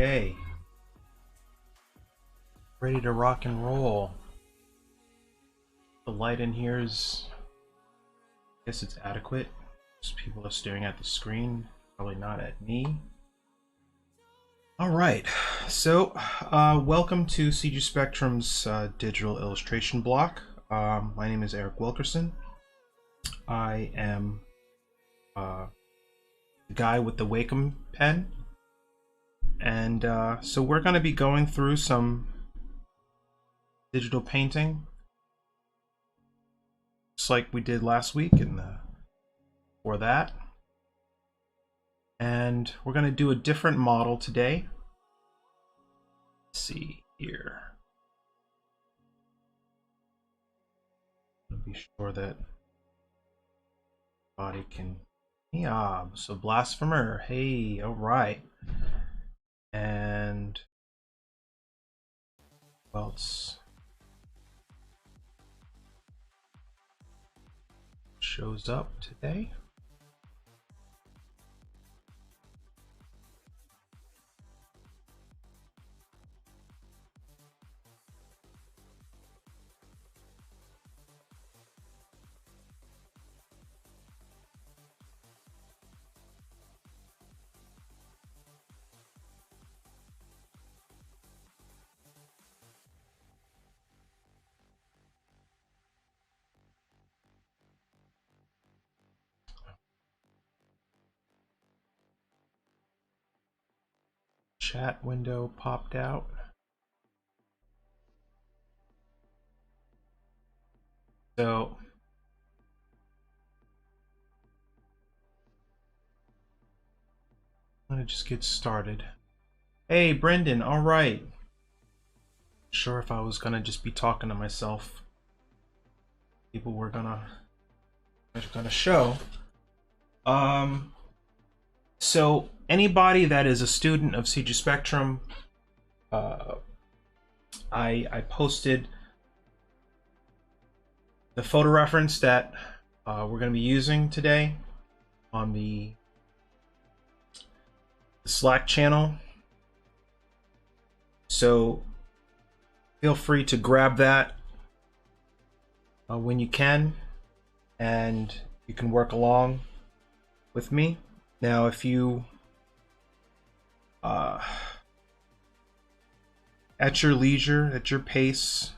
Okay, ready to rock and roll. The light in here is, I guess it's adequate. Just people are staring at the screen, probably not at me. Alright, so welcome to CG Spectrum's digital illustration block. My name is Eric Wilkerson. I am the guy with the Wacom pen. And so we're going to be going through some digital painting, just like we did last week and before that. And we're going to do a different model today. Let's see here. Be sure that body can. Yeah, so Blasphemer. Hey, all right. And well, it's shows up today. Chat window popped out. So I'm gonna just get started. Hey Brendan, all right. Sure, if I was gonna just be talking to myself, people were gonna show. So anybody that is a student of CG Spectrum, I posted the photo reference that we're going to be using today on the Slack channel. So feel free to grab that when you can, and you can work along with me. Now, if you at your leisure, at your pace,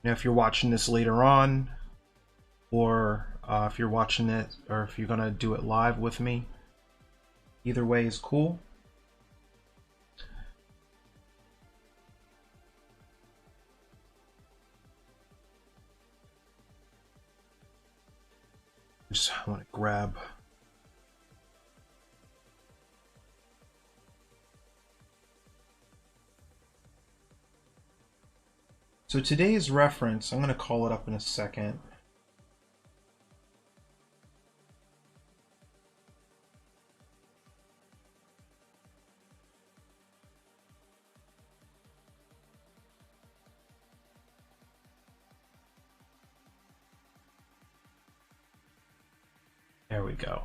you know, if you're watching this later on, or if you're watching it, or if you're gonna do it live with me, either way is cool. Just want to grab. So today's reference, I'm going to call it up in a second. There we go.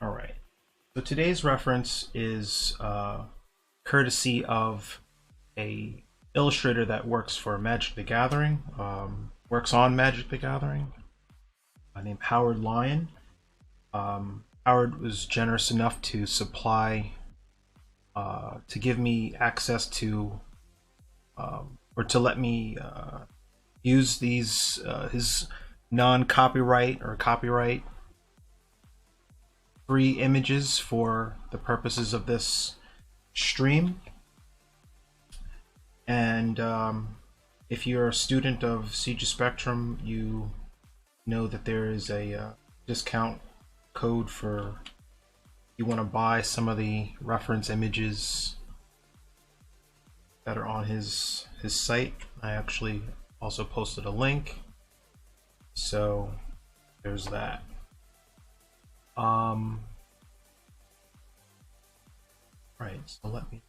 All right. So today's reference is courtesy of a illustrator that works for Magic the Gathering, works on Magic the Gathering, named Howard Lyon. Howard was generous enough to supply, to give me access to, or to let me use these, his non-copyright or copyright free images for the purposes of this stream. And if you're a student of CG Spectrum, you know that there is a discount code for you want to buy some of the reference images that are on his site. I actually also posted a link, so there's that. Right, so let me.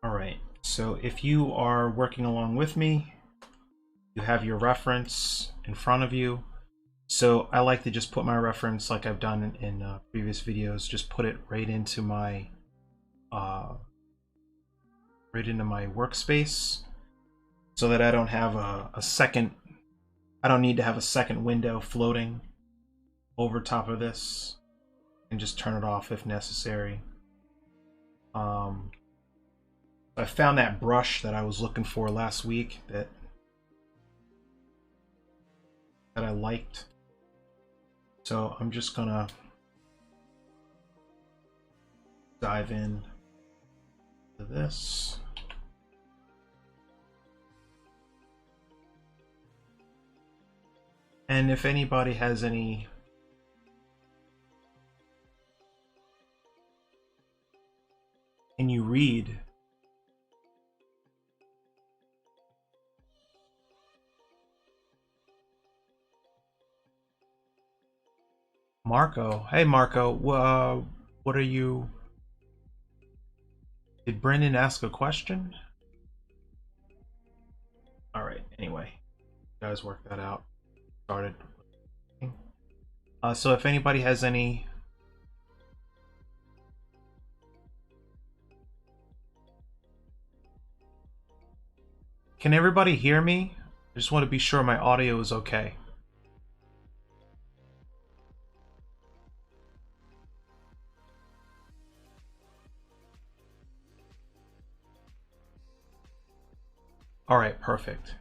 All right, so if you are working along with me, you have your reference in front of you. So I like to just put my reference, like I've done in previous videos, just put it right into my workspace, so that I don't have a second. I don't need to have a second window floating over top of this, and just turn it off if necessary. I found that brush that I was looking for last week that I liked. So I'm just gonna dive in to this. And if anybody has any and you read, Marco. Hey Marco, what are you? Did Brendan ask a question? All right. Anyway, you guys work that out. Started. So if anybody has any. Can everybody hear me? I just want to be sure my audio is okay. All right, perfect.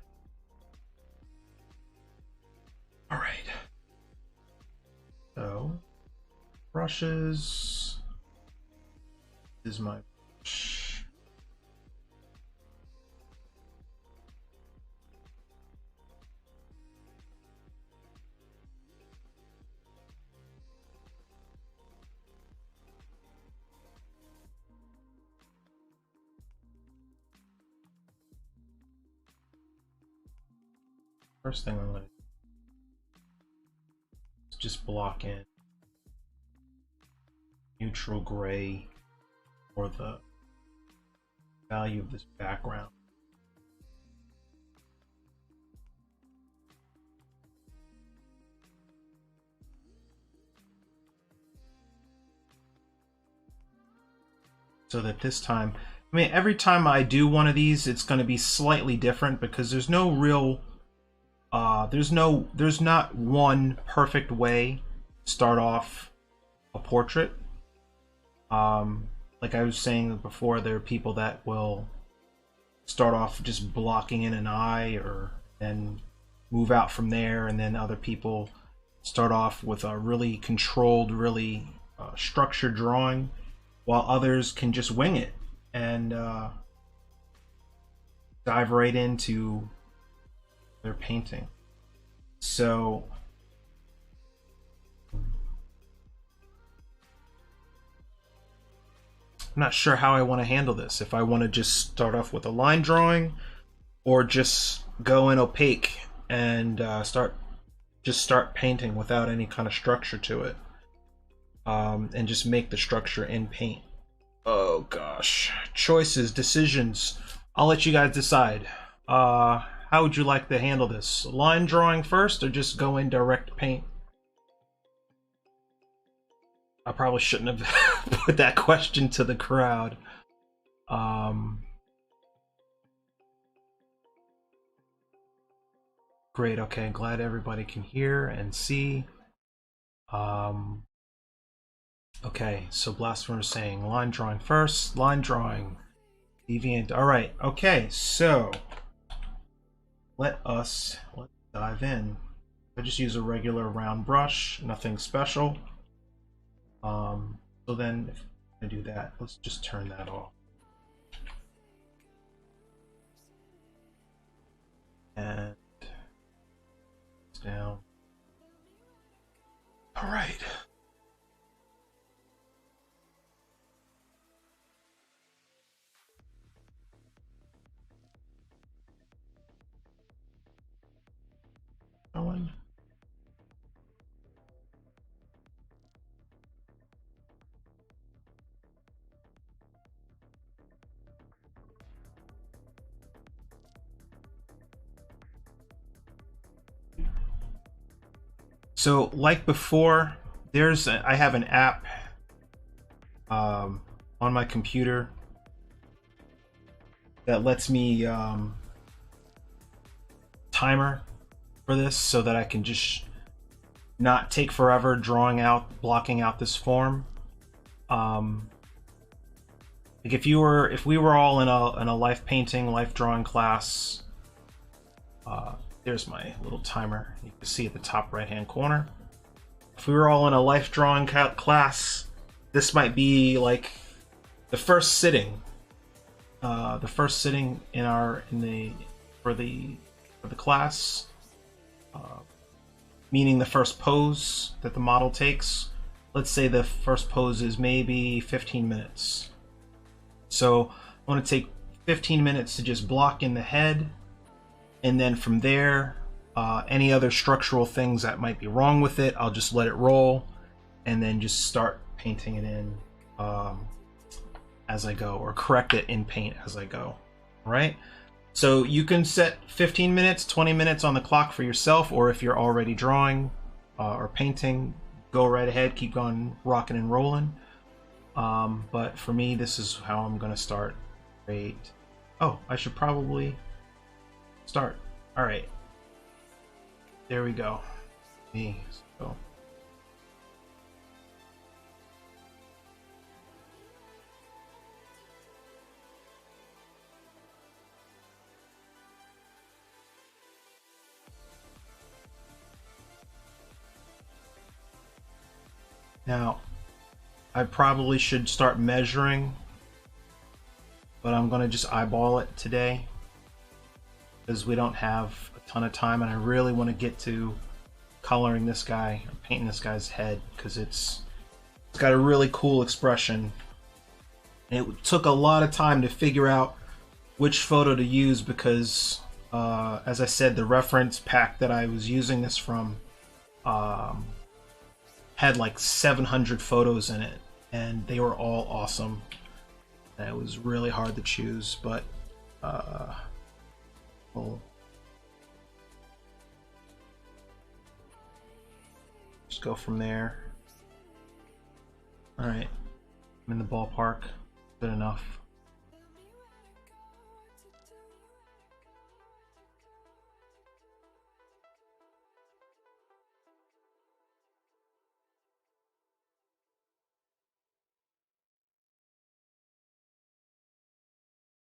All right. So, brushes. This is my brush. First thing I'm going to do is just block in neutral gray for the value of this background. So that this time, I mean, every time I do one of these, it's going to be slightly different because there's no real, there's not one perfect way to start off a portrait. Like I was saying before, there are people that will start off just blocking in an eye or then move out from there, and then other people start off with a really controlled, really structured drawing, while others can just wing it and dive right into their painting. So I'm not sure how I want to handle this. If I want to just start off with a line drawing, or just go in opaque and start painting without any kind of structure to it, and just make the structure in paint. Oh gosh, choices, decisions. I'll let you guys decide. How would you like to handle this? Line drawing first, or just go in direct paint? I probably shouldn't have put that question to the crowd. Great, okay, glad everybody can hear and see. Okay, so Blasphemer is saying line drawing first, line drawing, deviant. All right, okay, so let's dive in. I just use a regular round brush, nothing special. So then if I do that, let's just turn that off. And it's down. All right. Going. So like before, I have an app on my computer that lets me timer for this so that I can just not take forever blocking out this form. Like if we were all in a life painting, life drawing class, there's my little timer. You can see at the top right hand corner. If we were all in a life drawing class, this might be like the first sitting. The first sitting for the class, meaning the first pose that the model takes. Let's say the first pose is maybe 15 minutes. So I want to take 15 minutes to just block in the head, and then from there, any other structural things that might be wrong with it, I'll just let it roll, and then just start painting it in as I go, or correct it in paint as I go. All right? So you can set 15 minutes, 20 minutes on the clock for yourself, or if you're already drawing or painting, go right ahead, keep on rocking and rolling. But for me, this is how I'm going to start. Great. Oh, I should probably start. All right. There we go. So. Now, I probably should start measuring, but I'm going to just eyeball it today because we don't have a ton of time, and I really want to get to coloring this guy, or painting this guy's head, because it's got a really cool expression. And it took a lot of time to figure out which photo to use because, as I said, the reference pack that I was using this from had like 700 photos in it, and they were all awesome. And it was really hard to choose, but we'll just go from there. All right, I'm in the ballpark. Good enough.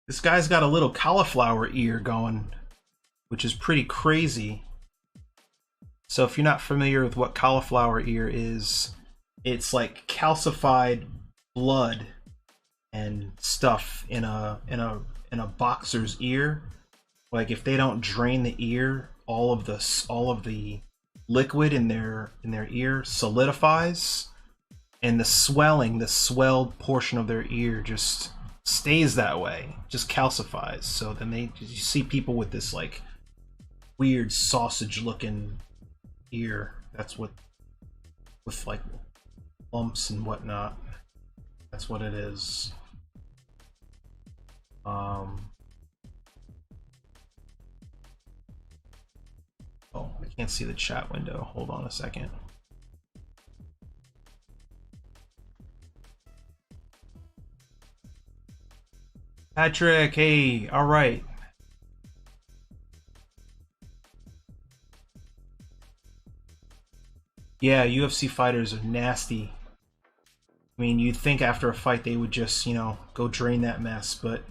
This guy's got a little cauliflower ear going, which is pretty crazy. So if you're not familiar with what cauliflower ear is, it's like calcified blood and stuff in a boxer's ear. Like if they don't drain the ear, all of the liquid in their ear solidifies, and the swelled portion of their ear just stays that way, just calcifies. So then you see people with this like weird sausage looking ear. That's what, with like lumps and whatnot. That's what it is. Oh, I can't see the chat window. Hold on a second. Patrick, hey, all right. Yeah, UFC fighters are nasty. I mean, you'd think after a fight they would just, go drain that mess, but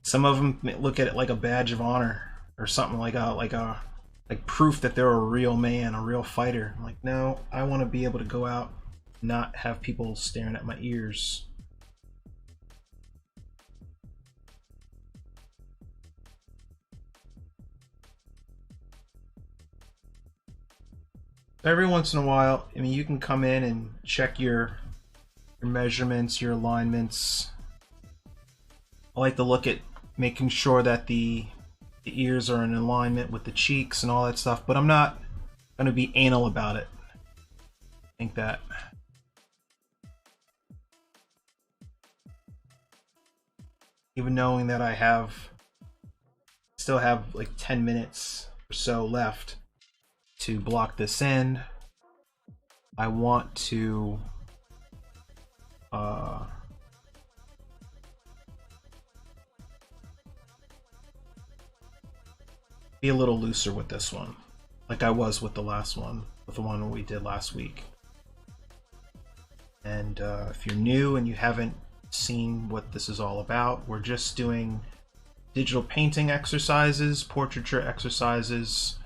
some of them look at it like a badge of honor or something, like proof that they're a real man, a real fighter. I'm like, no, I want to be able to go out, not have people staring at my ears. Every once in a while, I mean, you can come in and check your measurements, your alignments. I like to look at making sure that the ears are in alignment with the cheeks and all that stuff, but I'm not going to be anal about it. I think that. Even knowing that I still have like 10 minutes or so left to block this in, I want to be a little looser with this one, like I was with the last one, with the one we did last week. And if you're new and you haven't seen what this is all about, we're just doing digital painting exercises, portraiture exercises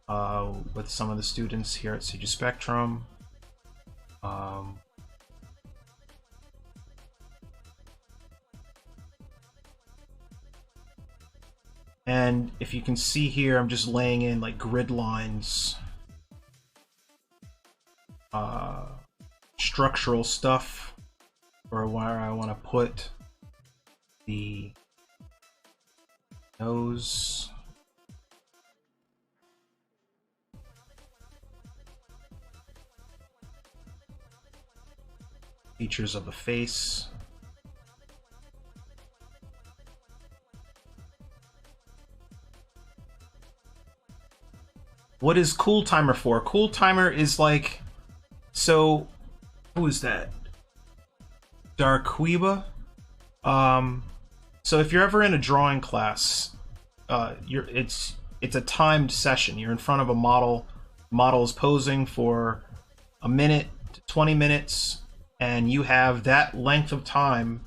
with some of the students here at CGS Spectrum. And if you can see here, I'm just laying in like grid lines, structural stuff for where I want to put the nose. Features of the face. What is Cool Timer for? Cool Timer is like, so who is that? Darquiba. So if you're ever in a drawing class, it's a timed session. You're in front of a model. Model is posing for a minute to 20 minutes, and you have that length of time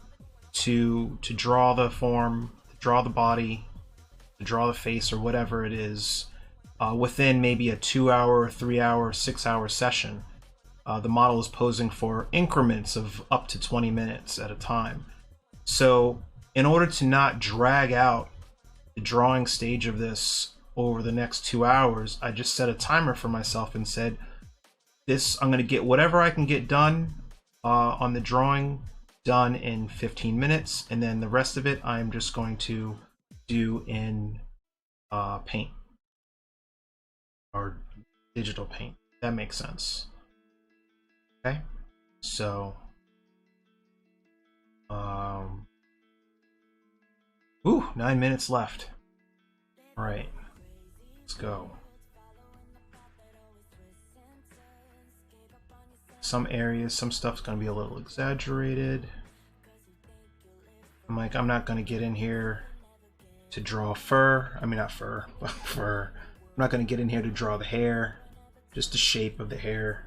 to draw the form, to draw the body, to draw the face, or whatever it is, within maybe a 2-hour, 3-hour, 6-hour session. The model is posing for increments of up to 20 minutes at a time. So in order to not drag out the drawing stage of this over the next 2 hours, I just set a timer for myself and said, I'm going to get whatever I can get done on the drawing done in 15 minutes, and then the rest of it I'm just going to do in paint or digital paint. That makes sense. Okay, so ooh, 9 minutes left. All right, let's go. Some areas, some stuff's gonna be a little exaggerated. I'm not gonna get in here to draw fur. I mean, not fur, but fur. I'm not gonna get in here to draw the hair, just the shape of the hair.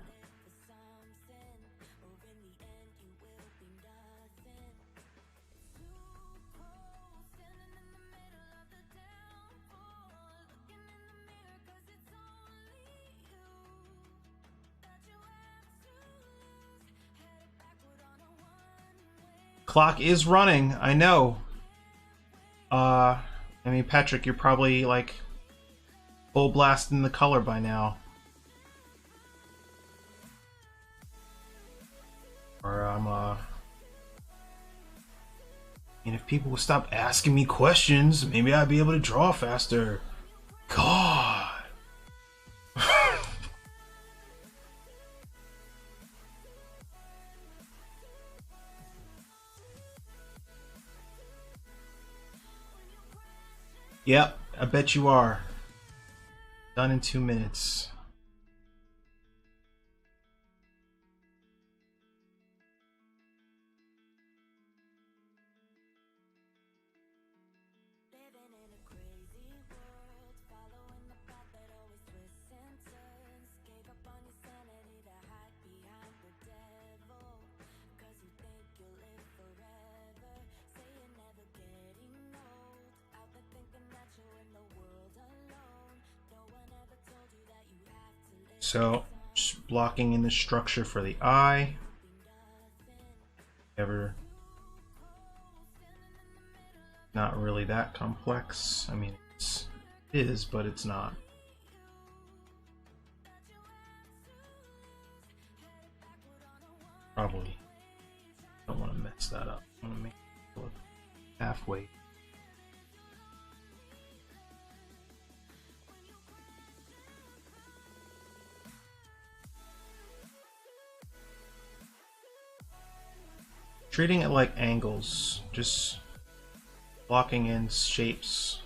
Clock is running, I know. I mean, Patrick, you're probably like full blast in the color by now. Or and if people would stop asking me questions, maybe I'd be able to draw faster. God. Yep, I bet you are. Done in 2 minutes. So, just blocking in the structure for the eye. Not really that complex. I mean, it is, but it's not. Probably don't want to mess that up. I want to make it look halfway. Treating it like angles, just blocking in shapes.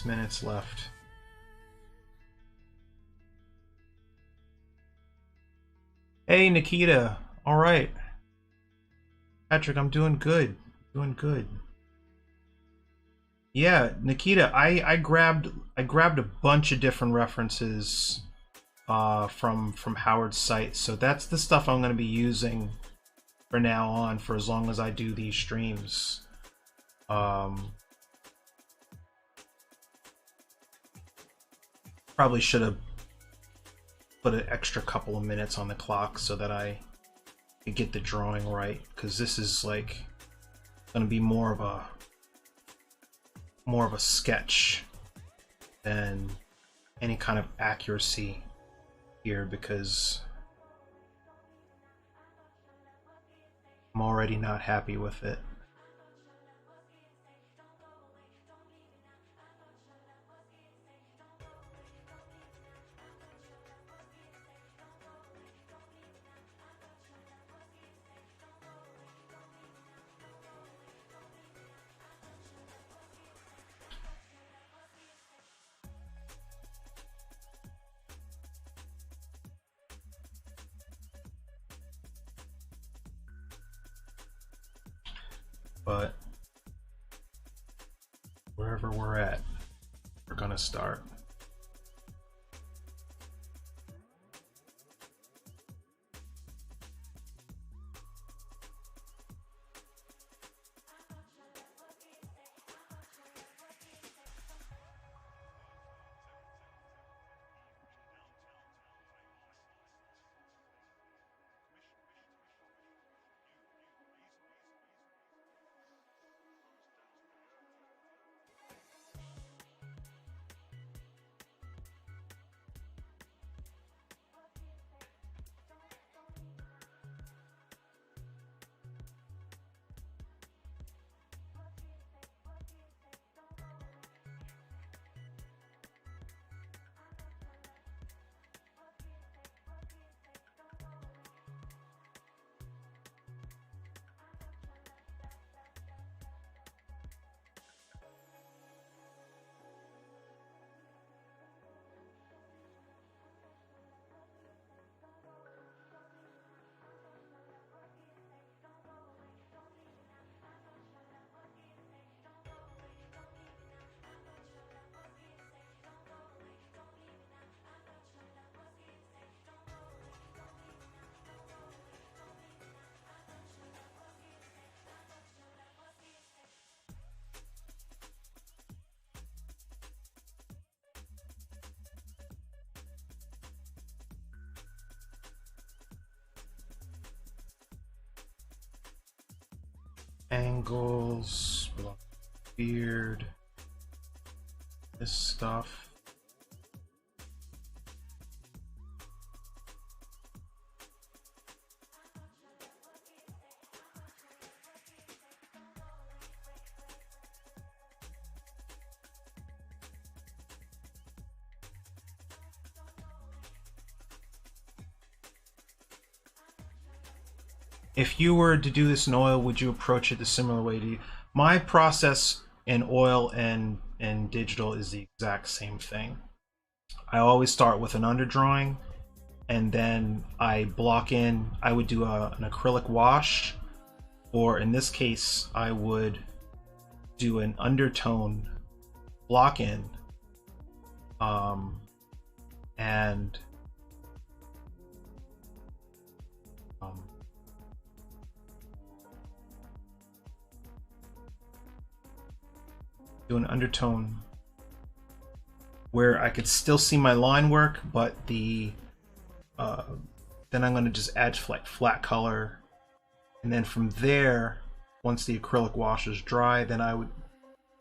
6 minutes left. Hey, Nikita. All right. Patrick, I'm doing good. Doing good. Yeah, Nikita, I grabbed a bunch of different references from Howard's site. So that's the stuff I'm going to be using for now on for as long as I do these streams. Probably should have put an extra couple of minutes on the clock so that I could get the drawing right, because this is like going to be more of a sketch than any kind of accuracy here, because I'm already not happy with it. But wherever we're at, we're gonna start. Angles, beard, this stuff. If you were to do this in oil, would you approach it the similar way? My process in oil and digital is the exact same thing. I always start with an underdrawing, and then I block in. I would do an acrylic wash, or in this case, I would do an undertone block in, and do an undertone where I could still see my line work, but the then I'm going to just add flat color, and then from there, once the acrylic wash is dry, then I would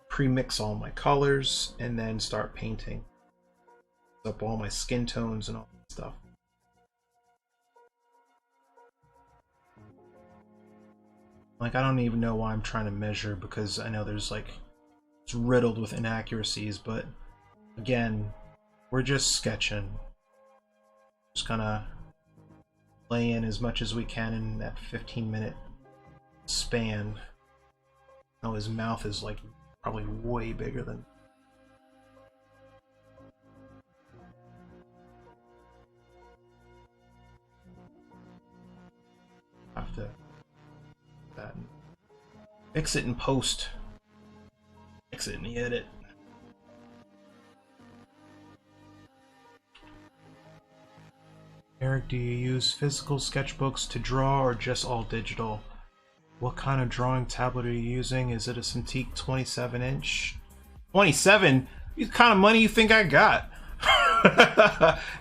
pre-mix all my colors and then start painting up all my skin tones and all that stuff. Like, I don't even know why I'm trying to measure, because I know there's like, it's riddled with inaccuracies, but again, we're just sketching. Just gonna lay in as much as we can in that 15-minute span. Oh, his mouth is like probably way bigger than have to fix it in post. Fix it in the edit. Eric, do you use physical sketchbooks to draw or just all digital? What kind of drawing tablet are you using? Is it a Cintiq 27-inch? 27? What kind of money you think I got?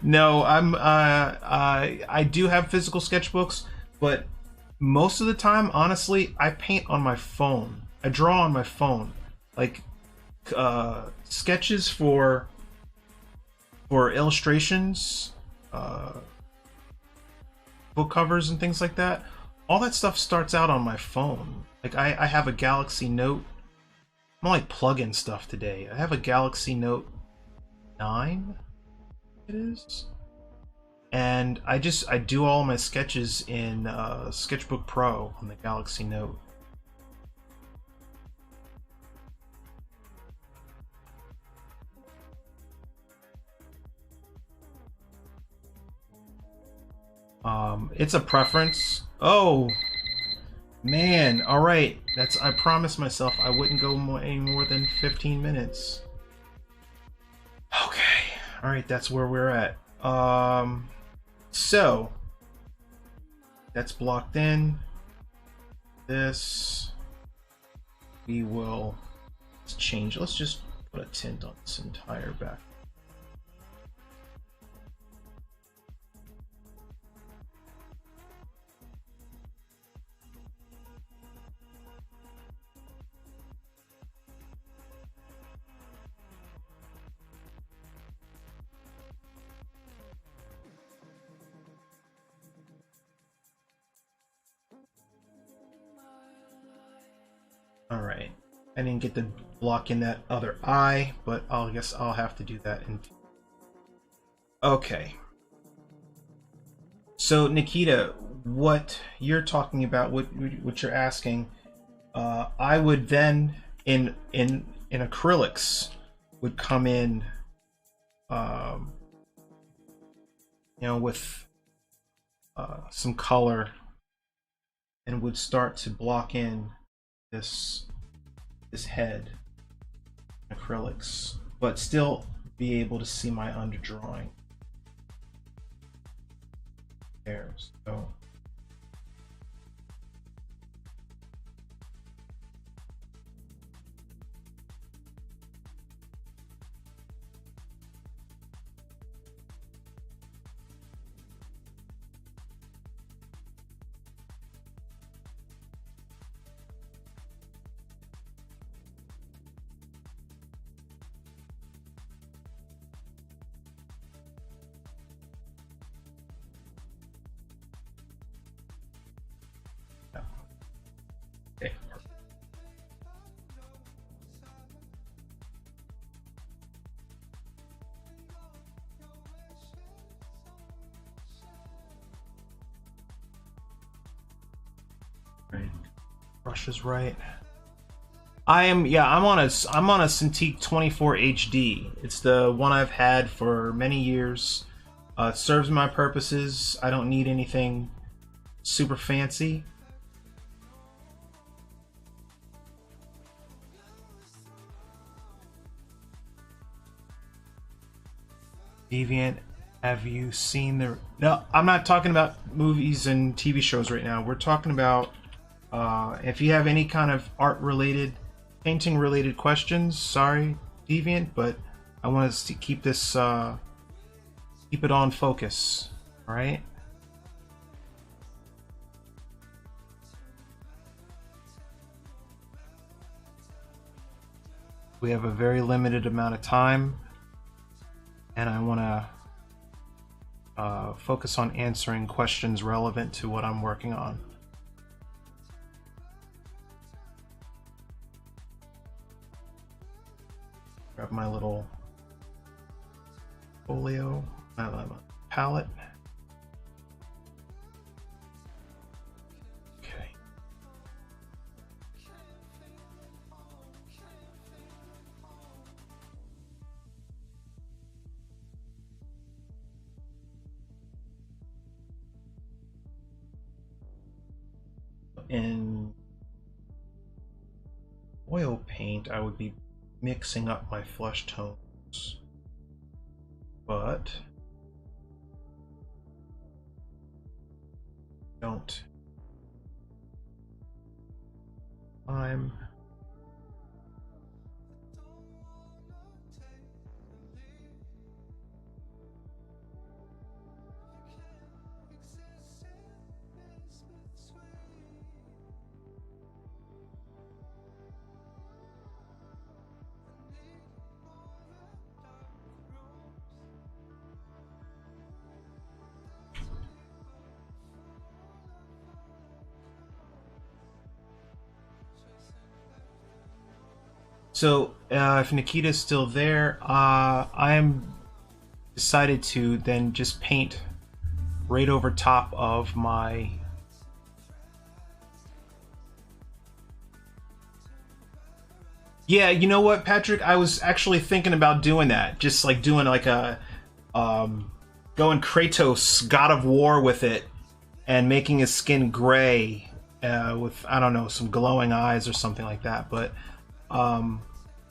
No, I do have physical sketchbooks, but most of the time, honestly, I paint on my phone. I draw on my phone. Like sketches for illustrations, book covers and things like that. All that stuff starts out on my phone. Like I have a Galaxy Note. I'm like plug-in stuff today. I have a Galaxy Note 9, it is. And I do all my sketches in Sketchbook Pro on the Galaxy Note. It's a preference. Oh man, all right. I promised myself I wouldn't go any more than 15 minutes. Okay, all right, that's where we're at. So that's blocked in. This we will change. Let's just put a tint on this entire back. All right, I didn't get to block in that other eye, but I guess I'll have to do that in. Okay. So Nikita, what you're talking about, what you're asking, I would then in acrylics would come in, with some color, and would start to block in this head acrylics, but still be able to see my underdrawing there. So okay. Right. Brush is right. I'm on a Cintiq 24 HD. It's the one I've had for many years. It serves my purposes. I don't need anything super fancy. Deviant, have you seen the... No, I'm not talking about movies and TV shows right now. We're talking about if you have any kind of art related, painting related questions. Sorry, Deviant, but I want us to keep this keep it on focus. All right. We have a very limited amount of time, and I want to focus on answering questions relevant to what I'm working on. Grab my little folio, my palette. Okay. in oil paint, I would be mixing up my flesh tones, but don't. I'm So, if Nikita's still there, I am decided to then just paint right over top of my Yeah, you know what, Patrick? I was actually thinking about doing that. Just like doing like a going Kratos God of War with it and making his skin gray with, I don't know, some glowing eyes or something like that. But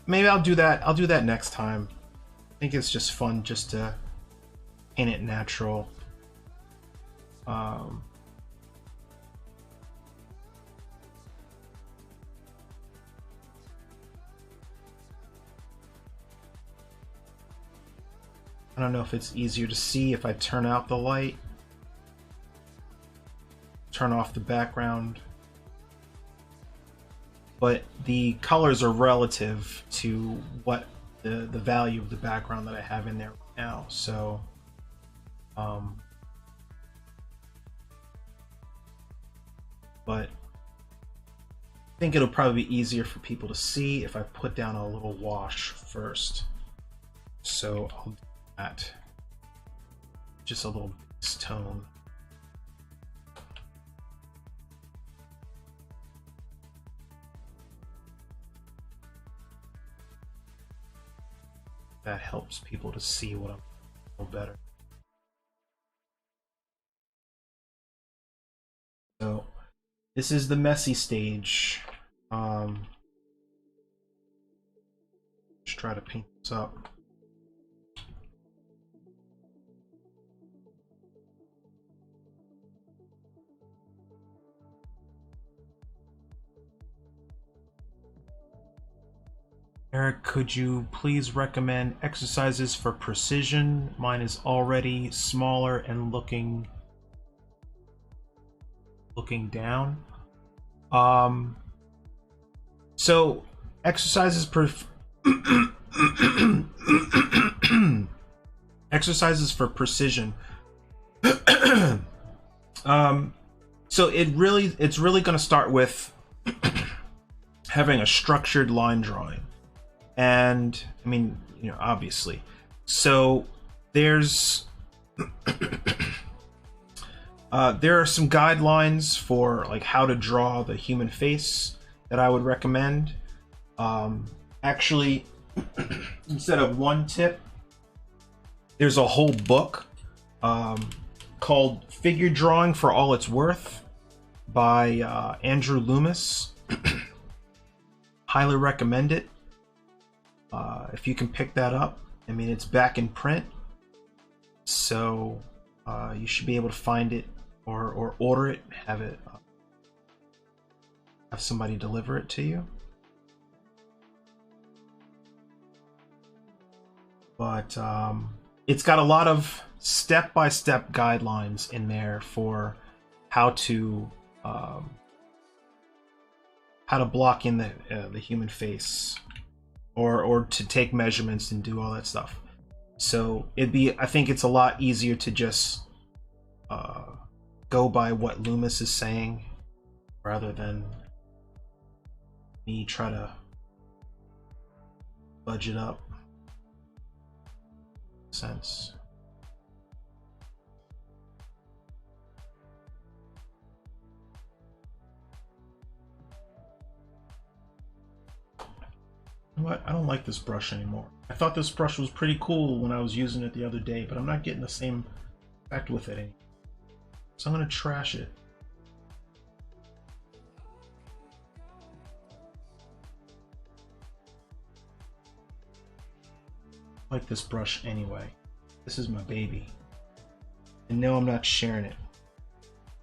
maybe I'll do that. I'll do that next time. I think it's just fun just to paint it natural. I don't know if it's easier to see if I turn out the light, turn off the background, but the colors are relative to what the value of the background that I have in there right now. So but I think it'll probably be easier for people to see if I put down a little wash first. So I'll do that. Just a little base tone. That helps people to see what I'm a little better. So this is the messy stage. Just try to paint this up. Eric, could you please recommend exercises for precision? Mine is already smaller and looking down. So exercises exercises for precision. So it's really going to start with having a structured line drawing. And I mean, you know, obviously. So there's there are some guidelines for like how to draw the human face that I would recommend. Actually, instead of one tip, there's a whole book called Figure Drawing for All It's Worth by Andrew Loomis. Highly recommend it. If you can pick that up. I mean, it's back in print, so you should be able to find it or order it, have somebody deliver it to you. But it's got a lot of step-by-step guidelines in there for how to block in the human face, or to take measurements and do all that stuff. So I think it's a lot easier to just go by what Loomis is saying rather than me try to budget up. Sense. You know what? I don't like this brush anymore. I thought this brush was pretty cool when I was using it the other day, but I'm not getting the same effect with it anymore. So I'm gonna trash it. I like this brush anyway. This is my baby. And no, I'm not sharing it.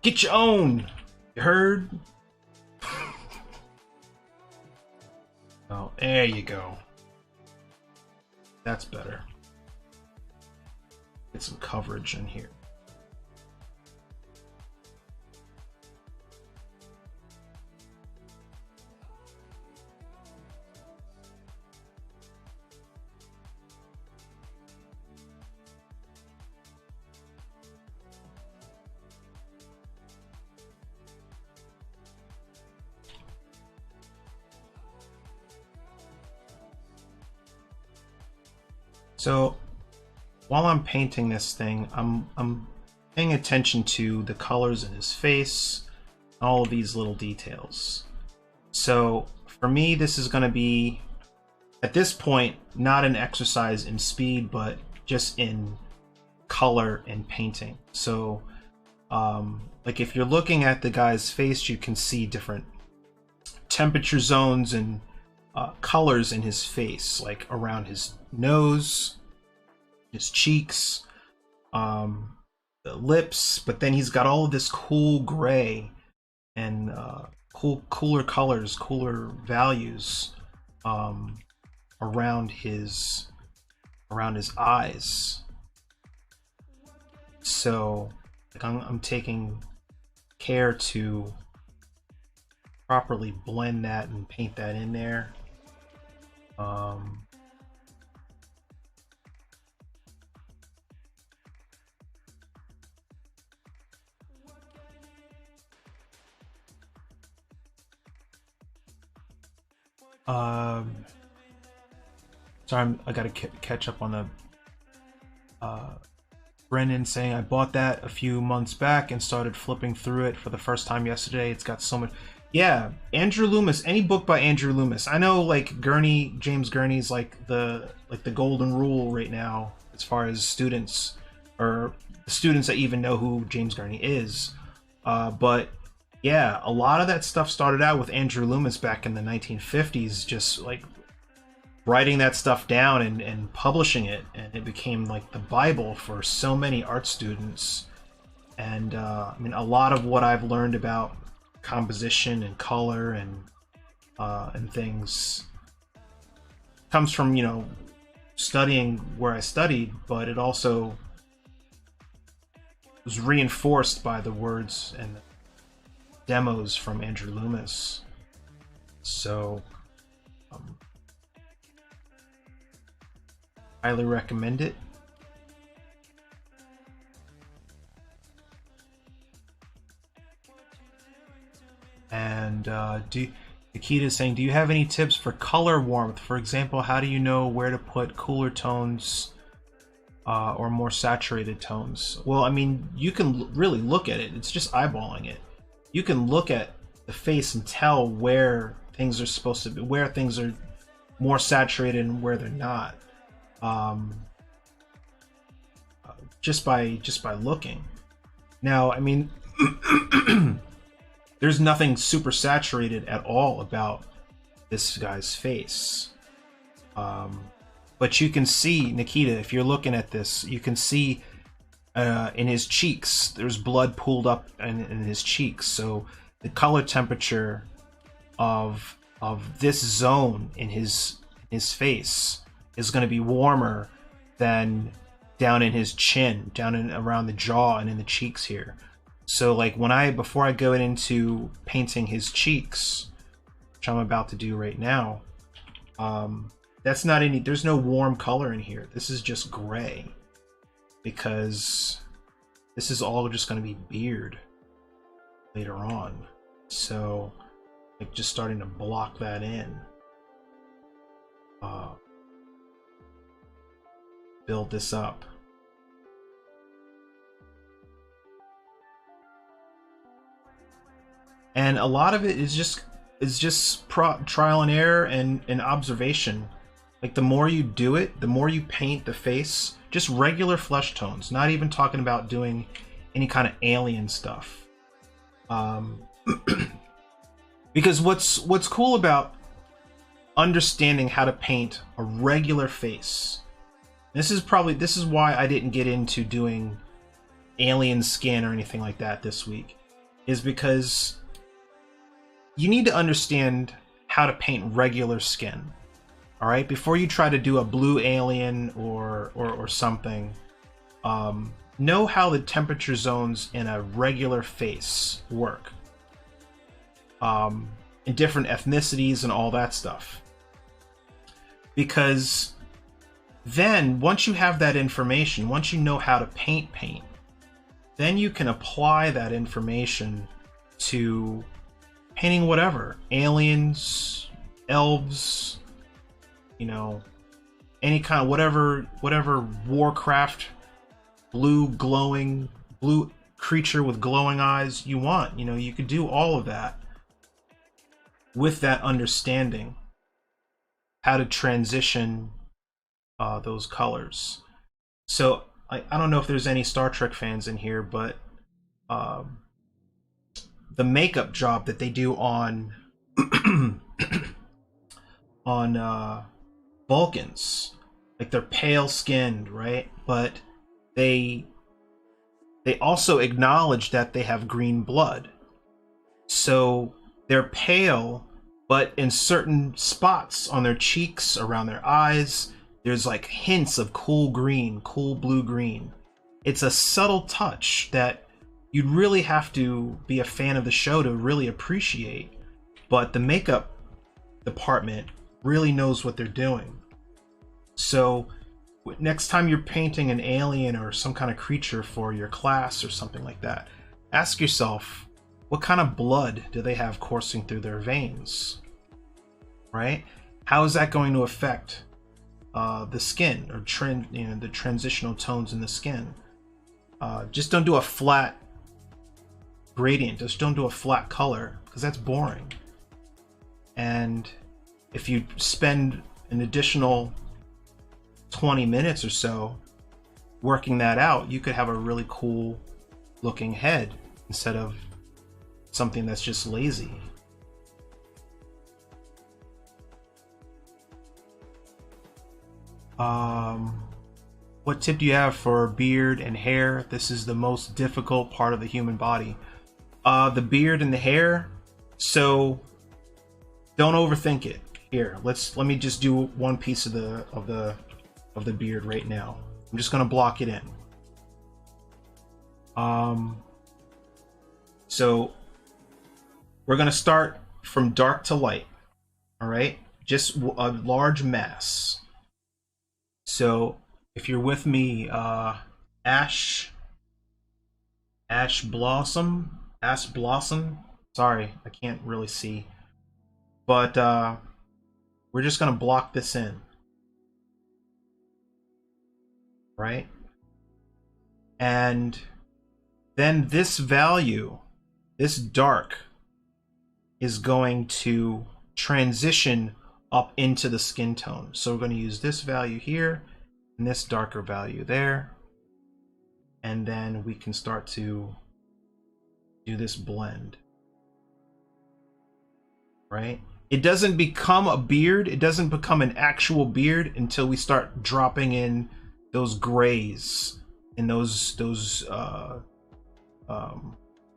Get your own! You heard? Oh, there you go. That's better. Get some coverage in here. So while I'm painting this thing, I'm paying attention to the colors in his face, all of these little details. So for me, this is going to be, at this point, not an exercise in speed, but just in color and painting. So like if you're looking at the guy's face, you can see different temperature zones and colors in his face, like around his nose, his cheeks, the lips, but then he's got all of this cool gray and cooler colors, cooler values around his eyes. So like I'm taking care to properly blend that and paint that in there. Sorry, I gotta catch up on the Brennan saying I bought that a few months back and started flipping through it for the first time yesterday. It's got so much. Yeah, Andrew Loomis. Any book by Andrew Loomis. I know like Gurney, James Gurney's like the golden rule right now as far as students or students that even know who James Gurney is. But yeah, a lot of that stuff started out with Andrew Loomis back in the 1950s, just like writing that stuff down and publishing it, and it became like the Bible for so many art students. And I mean, a lot of what I've learned about composition and color and things comes from, you know, studying where I studied, but it also was reinforced by the words and the demos from Andrew Loomis. So highly recommend it. And Nikita is saying, do you have any tips for color warmth? For example, how do you know where to put cooler tones or more saturated tones? Well, I mean, you can really look at it. It's just eyeballing it. You can look at the face and tell where things are supposed to be, where things are more saturated and where they're not. Just by looking. Now, I mean, there's nothing super saturated at all about this guy's face. But you can see, Nikita, if you're looking at this, you can see in his cheeks, there's blood pooled up in his cheeks. So the color temperature of this zone in his face is going to be warmer than down in his chin, down in around the jaw and in the cheeks here. So like before I go into painting his cheeks, which I'm about to do right now, that's not any, there's no warm color in here. This is just gray, because this is all just going to be beard later on. So like just starting to block that in. Build this up. And a lot of it is just trial and error and observation. Like the more you do it, the more you paint the face, just regular flesh tones, not even talking about doing any kind of alien stuff. Because what's cool about understanding how to paint a regular face This is why I didn't get into doing alien skin or anything like that this week, is because you need to understand how to paint regular skin. All right, before you try to do a blue alien or something, know how the temperature zones in a regular face work, in different ethnicities and all that stuff. Because then once you have that information, once you know how to paint, then you can apply that information to painting whatever, aliens, elves, you know, any kind of whatever Warcraft blue creature with glowing eyes you want. You know, you could do all of that with that understanding how to transition those colors. So I don't know if there's any Star Trek fans in here, but the makeup job that they do on on Vulcans, like they're pale skinned, right? But they also acknowledge that they have green blood, so they're pale, but in certain spots on their cheeks, around their eyes, there's like hints of cool green, cool blue-green. It's a subtle touch that you'd really have to be a fan of the show to really appreciate, but the makeup department really knows what they're doing. So next time you're painting an alien or some kind of creature for your class or something like that, ask yourself, what kind of blood do they have coursing through their veins, right? How is that going to affect the skin, or the transitional tones in the skin? Just don't do a flat gradient. Just don't do a flat color, because that's boring. And if you spend an additional 20 minutes or so working that out, you could have a really cool looking head instead of something that's just lazy. What tip do you have for beard and hair? This is the most difficult part of the human body. The beard and the hair. So don't overthink it. Here, let me just do one piece of the beard right now. I'm just gonna block it in. So we're gonna start from dark to light. All right, just a large mass. So if you're with me, ash blossom. Sorry, I can't really see, but we're just gonna block this in, right? And then this value, this dark, is going to transition up into the skin tone. So we're going to use this value here and this darker value there, and then we can start to do this blend, right? It doesn't become a beard, it doesn't become an actual beard until we start dropping in those grays and those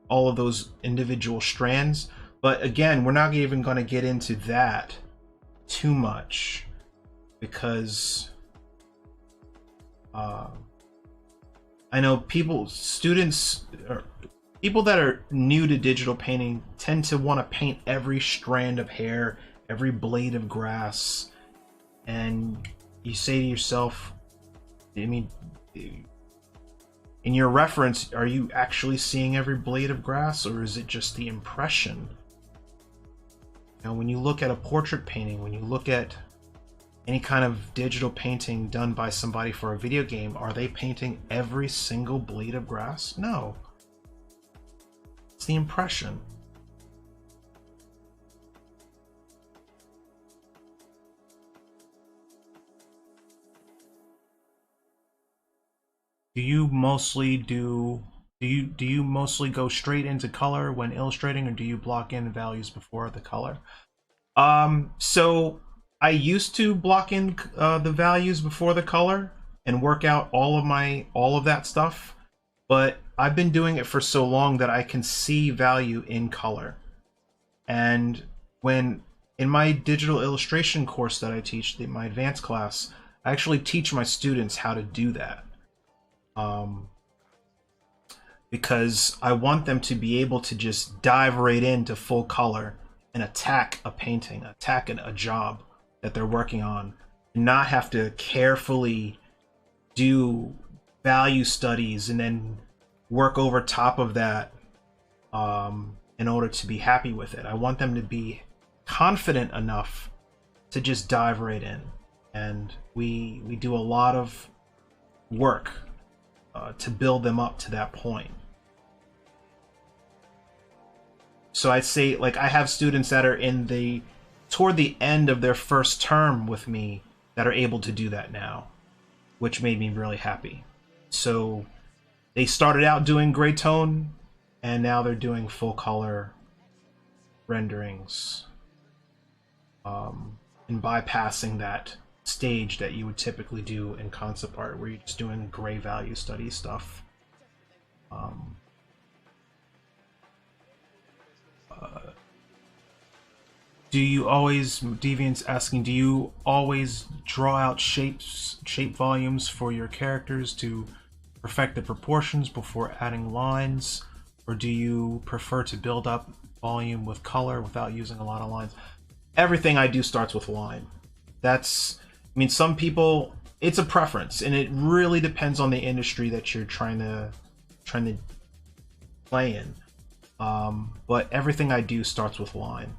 all of those individual strands. But again, we're not even going to get into that too much, because I know students or people that are new to digital painting tend to want to paint every strand of hair, every blade of grass, and you say to yourself, I mean, in your reference, are you actually seeing every blade of grass, or is it just the impression? Now, when you look at a portrait painting, when you look at any kind of digital painting done by somebody for a video game, are they painting every single blade of grass? No. It's the impression. Do you mostly go straight into color when illustrating, or do you block in values before the color? So I used to block in the values before the color, and work out all of that stuff, but I've been doing it for so long that I can see value in color. And when in my digital illustration course that I teach, my advanced class, I actually teach my students how to do that. Because I want them to be able to just dive right into full color and attack a painting, attack a job that they're working on, and not have to carefully do value studies and then work over top of that in order to be happy with it. I want them to be confident enough to just dive right in. And we do a lot of work to build them up to that point. So I'd say, like, I have students that are toward the end of their first term with me that are able to do that now, which made me really happy. So they started out doing gray tone, and now they're doing full color renderings, and bypassing that stage that you would typically do in concept art, where you're just doing gray value study stuff. Do you always, Deviant's asking, do you always draw out shape volumes for your characters to perfect the proportions before adding lines, or do you prefer to build up volume with color without using a lot of lines? Everything I do starts with line. I mean, some people, it's a preference, and it really depends on the industry that you're trying to play in. But everything I do starts with line.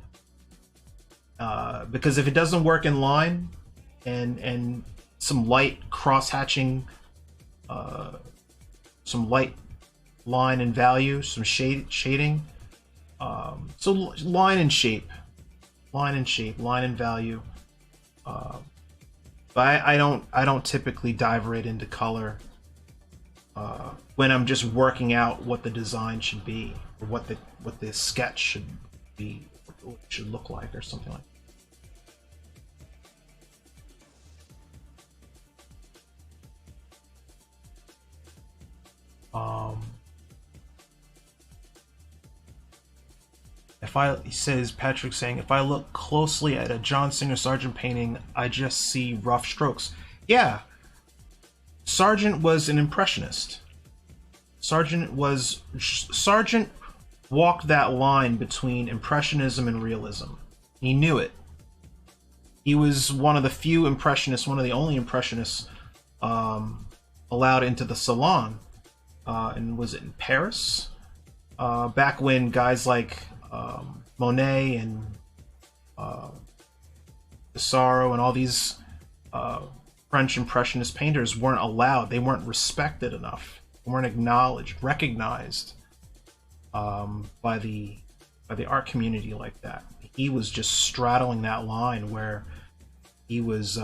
Because if it doesn't work in line, and some light cross-hatching, some light line and value, some shading, so line and shape, line and value. But I don't typically dive right into color when I'm just working out what the design should be, or what the sketch should be, what it should look like, or something like that. He says, Patrick saying, if I look closely at a John Singer Sargent painting, I just see rough strokes. Yeah, Sargent was an impressionist. Sargent walked that line between impressionism and realism. He knew it. He was one of the few impressionists, one of the only impressionists allowed into the Salon. And was it in Paris? Back when guys like Monet and Pissarro and all these French impressionist painters weren't allowed. They weren't respected enough. They weren't acknowledged, recognized by the art community like that. He was just straddling that line where he was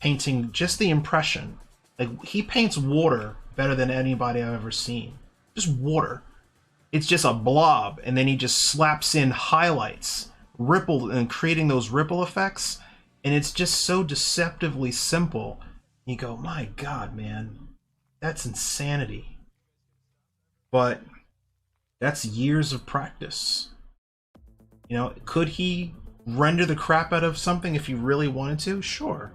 painting just the impression. Like, he paints water better than anybody I've ever seen. Just water. It's just a blob, and then he just slaps in highlights, and creating those ripple effects, and it's just so deceptively simple. You go, my God, man, that's insanity. But that's years of practice. You know, could he render the crap out of something if he really wanted to? Sure.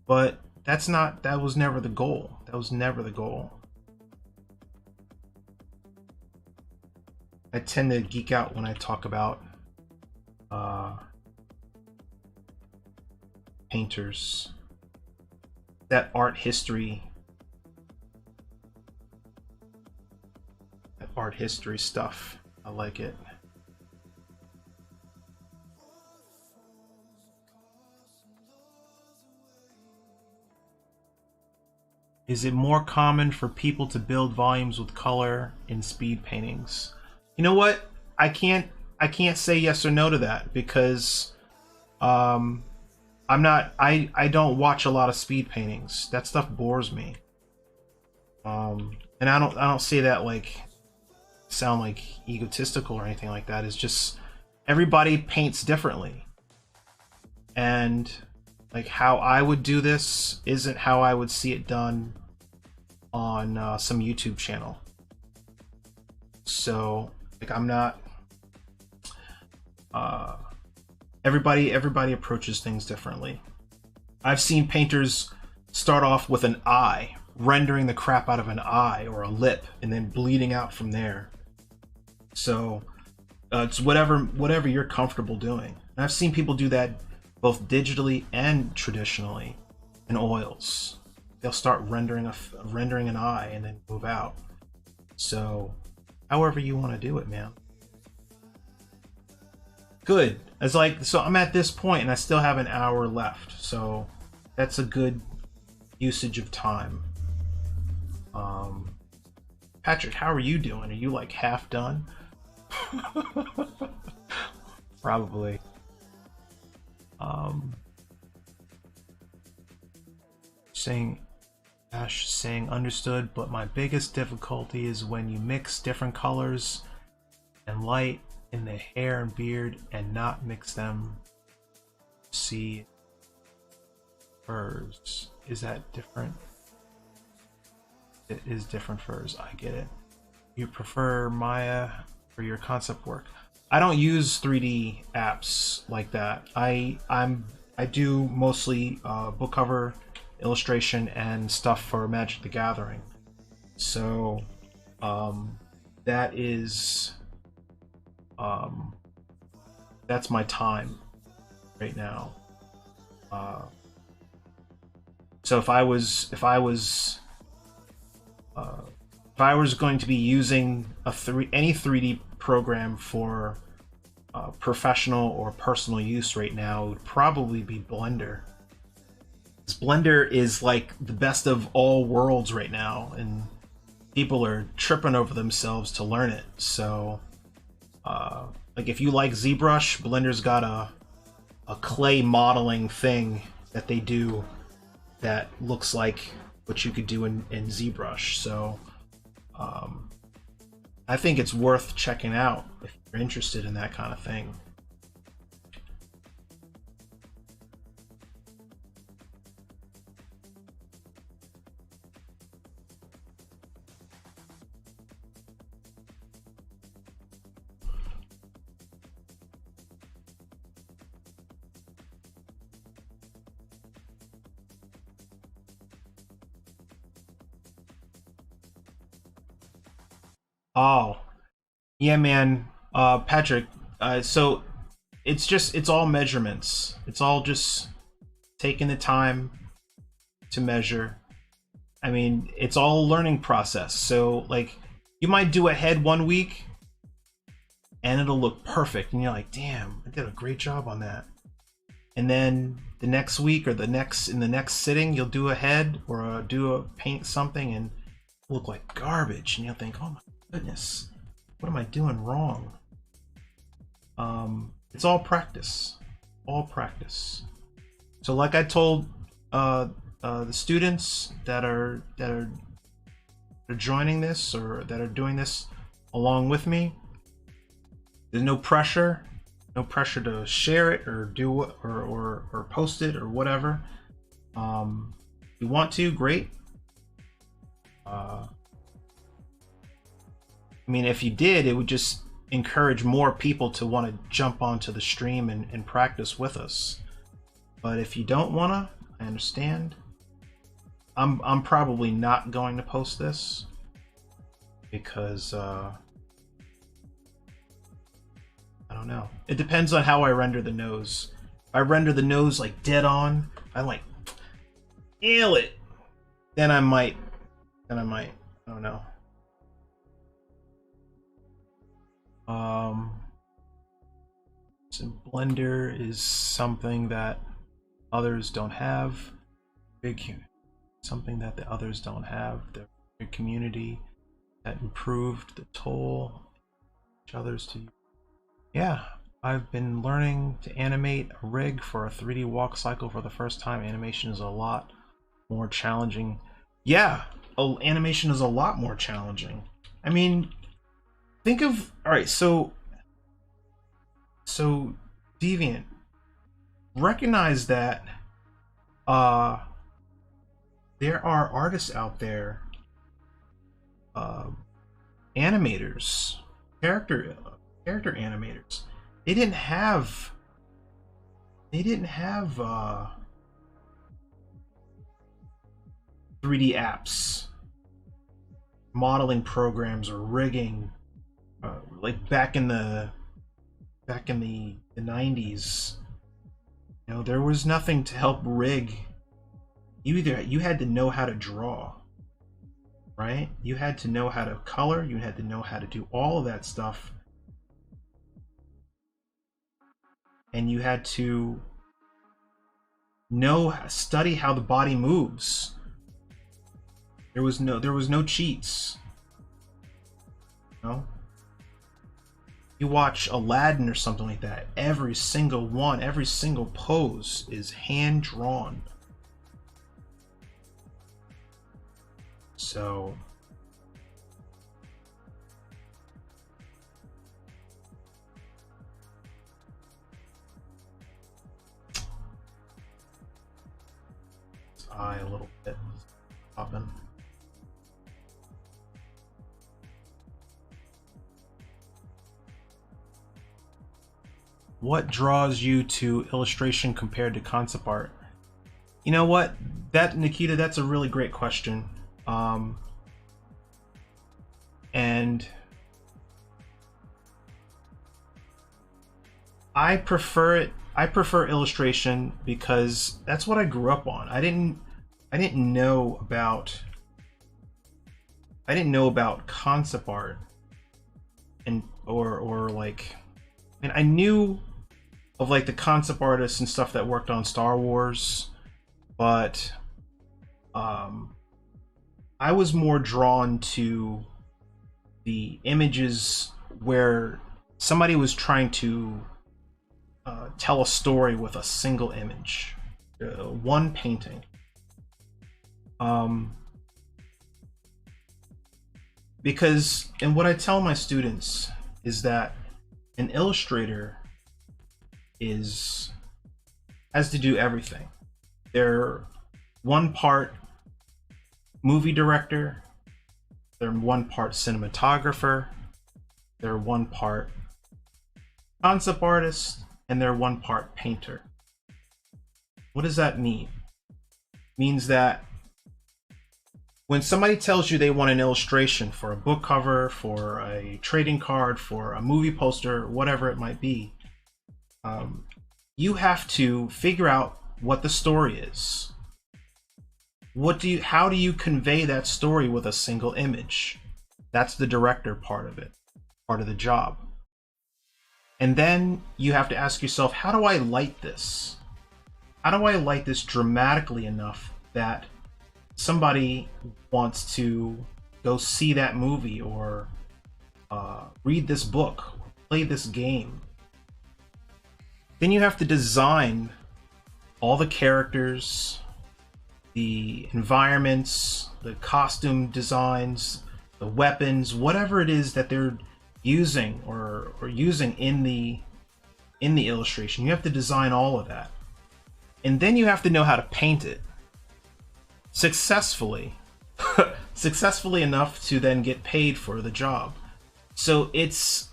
But that was never the goal. That was never the goal. I tend to geek out when I talk about painters. That art history stuff. I like it. Is it more common for people to build volumes with color in speed paintings? You know what? I can't say yes or no to that, because I don't watch a lot of speed paintings. That stuff bores me. And I don't say that like sound like egotistical or anything like that. It's just everybody paints differently. And Like how I would do this isn't how I would see it done on some YouTube channel. So like I'm not everybody approaches things differently. I've seen painters start off with an eye, rendering the crap out of an eye or a lip, and then bleeding out from there. So it's whatever you're comfortable doing. And I've seen people do that both digitally and traditionally in oils. They'll start rendering an eye and then move out. So however you want to do it, man. Good. It's like, so I'm at this point and I still have an hour left. So that's a good usage of time. Patrick, how are you doing? Are you like half done? Probably. Ash saying understood, but my biggest difficulty is when you mix different colors and light in the hair and beard and not mix them. See furs. Is that different? It is different furs. I get it. You prefer Maya for your concept work? I don't use 3D apps like that. I do mostly book cover illustration and stuff for Magic the Gathering. So that is that's my time right now. So if I was going to be using any 3D program for professional or personal use right now, it would probably be Blender. This Blender is like the best of all worlds right now, and people are tripping over themselves to learn it. So like if you like ZBrush, Blender's got a clay modeling thing that they do that looks like what you could do in ZBrush. So I think it's worth checking out if you're interested in that kind of thing. Oh, yeah, man. Patrick, so it's all measurements. It's all just taking the time to measure. I mean, it's all a learning process. So like you might do a head one week and it'll look perfect and you're like, damn, I did a great job on that. And then the next week or in the next sitting, you'll do a head or paint something and look like garbage, and you'll think, oh my goodness, what am I doing wrong? It's all practice. So like I told the students that are joining this or that are doing this along with me, there's no pressure to share it or do it or post it or whatever. If you want to, great. I mean, if you did, it would just encourage more people to want to jump onto the stream and practice with us. But if you don't wanna, I understand. I'm probably not going to post this because I don't know. It depends on how I render the nose. If I render the nose like dead on, I'm like, nail it. Then I might. I don't know. So Blender is something that others don't have. Something that the others don't have. The big community that improved the tool each others to use. Yeah, I've been learning to animate a rig for a 3D walk cycle for the first time. Animation is a lot more challenging. Yeah, animation is a lot more challenging. I mean, think of, all right, so Deviant, recognize that Uh, there are artists out there, uh, animators, character character animators. They didn't have they didn't have 3D apps, modeling programs, or rigging like back in the 90s. You know, there was nothing to help rig. You had to know how to draw, right? You had to know how to color, you had to know how to do all of that stuff, and you had to study how the body moves. There was no cheats. You know? You watch Aladdin or something like that, every single one, every single pose is hand drawn. So eye a little bit popping. What draws you to illustration compared to concept art? You know what? Nikita, that's a really great question. And I prefer it. I prefer illustration because that's what I grew up on. I didn't know about concept art and or like, I mean, I knew of like the concept artists and stuff that worked on Star Wars, but I was more drawn to the images where somebody was trying to tell a story with a single image, one painting. Because, and what I tell my students is that an illustrator has to do everything. They're one part movie director, they're one part cinematographer, they're one part concept artist, and they're one part painter. What does that mean? It means that when somebody tells you they want an illustration for a book cover, for a trading card, for a movie poster, whatever it might be, you have to figure out what the story is. How do you convey that story with a single image? That's the director part of it, part of the job. And then you have to ask yourself, how do I light this? How do I light this dramatically enough that somebody wants to go see that movie, or read this book, or play this game? Then you have to design all the characters, the environments, the costume designs, the weapons, whatever it is that they're using or using in the illustration. You have to design all of that. And then you have to know how to paint it successfully successfully enough to then get paid for the job. So as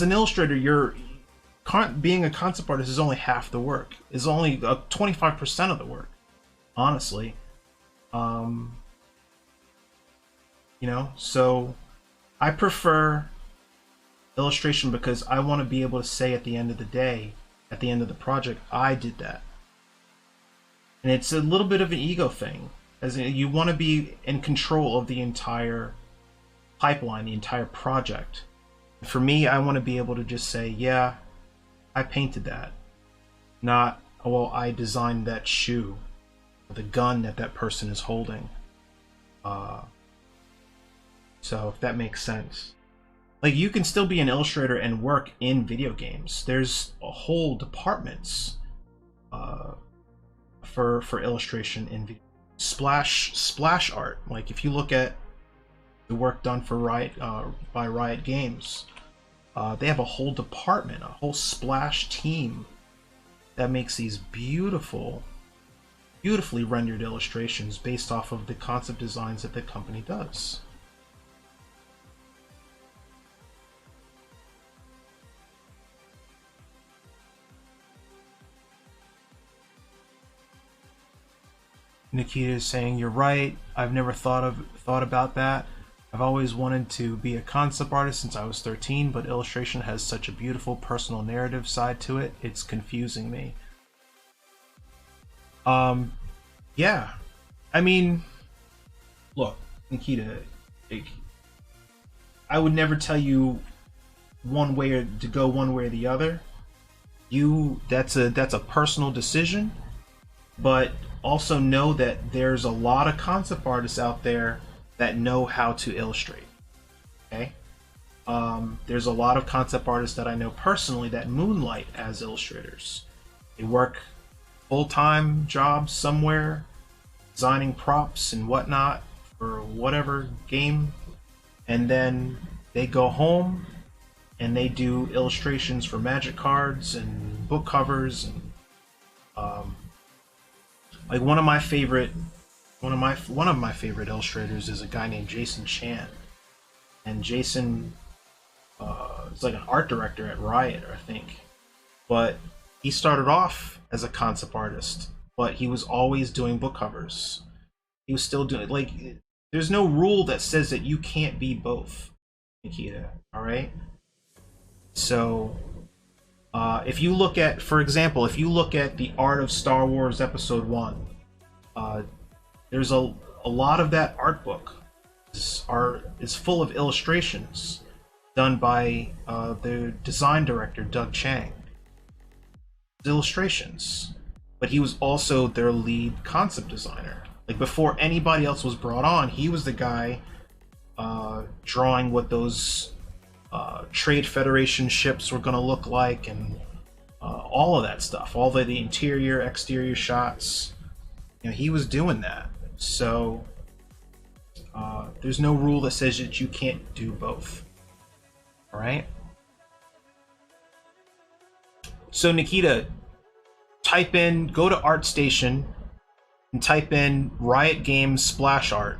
an illustrator, being a concept artist is only half the work, is only 25% of the work, honestly. You know, so I prefer illustration because I want to be able to say at the end of the day, at the end of the project, I did that. And it's a little bit of an ego thing, as in you want to be in control of the entire pipeline, the entire project. For me, I want to be able to just say, yeah, I painted that. Not, well, I designed that shoe, or the gun that person is holding. So if that makes sense. Like, you can still be an illustrator and work in video games. There's whole departments for illustration in video. Splash art. Like, if you look at the work done for by Riot Games, they have a whole department, a whole splash team that makes these beautiful, beautifully rendered illustrations based off of the concept designs that the company does. Nikita is saying, "You're right. I've never thought about that. I've always wanted to be a concept artist since I was 13, but illustration has such a beautiful personal narrative side to it. It's confusing me." Yeah. I mean, look, Nikita, I would never tell you one way or to go one way or the other. That's a personal decision, but also know that there's a lot of concept artists out there that know how to illustrate. Okay, there's a lot of concept artists that I know personally that moonlight as illustrators. They work full-time jobs somewhere, designing props and whatnot for whatever game, and then they go home and they do illustrations for Magic cards and book covers and like one of my favorite illustrators is a guy named Jason Chan, and Jason is like an art director at Riot, I think, but he started off as a concept artist, but he was always doing book covers. He was still doing like there's no rule that says that you can't be both, Nikita. All right. So if you look at, for example, if you look at the art of Star Wars Episode 1, there's a lot of that art book is full of illustrations done by the design director, Doug Chang. Illustrations. But he was also their lead concept designer. Like before anybody else was brought on, he was the guy drawing what those Trade Federation ships were going to look like, and all of that stuff, all the interior, exterior shots. You know, he was doing that. So there's no rule that says that you can't do both. All right. So Nikita, go to ArtStation and type in Riot Games splash art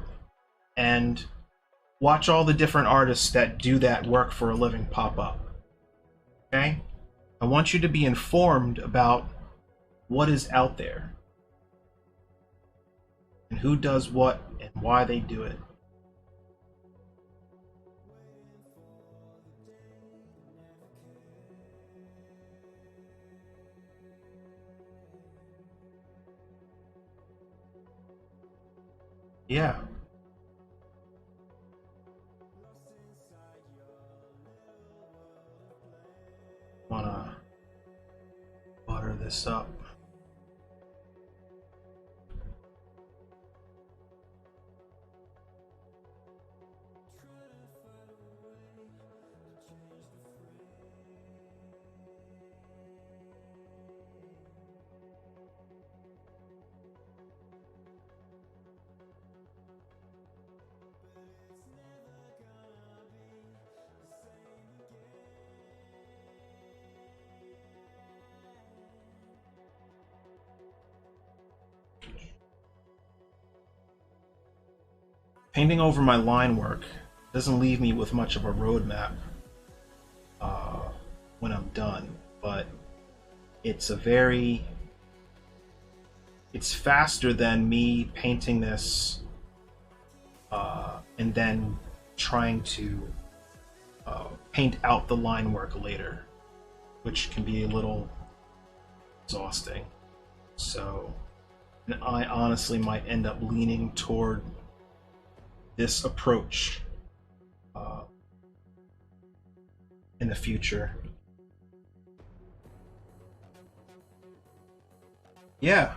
and watch all the different artists that do that work for a living pop up. Okay? I want you to be informed about what is out there and who does what and why they do it. Yeah. Wanna butter this up. Painting over my line work doesn't leave me with much of a roadmap when I'm done, but it's faster than me painting this and then trying to paint out the line work later, which can be a little exhausting. So I honestly might end up leaning toward this approach in the future. Yeah.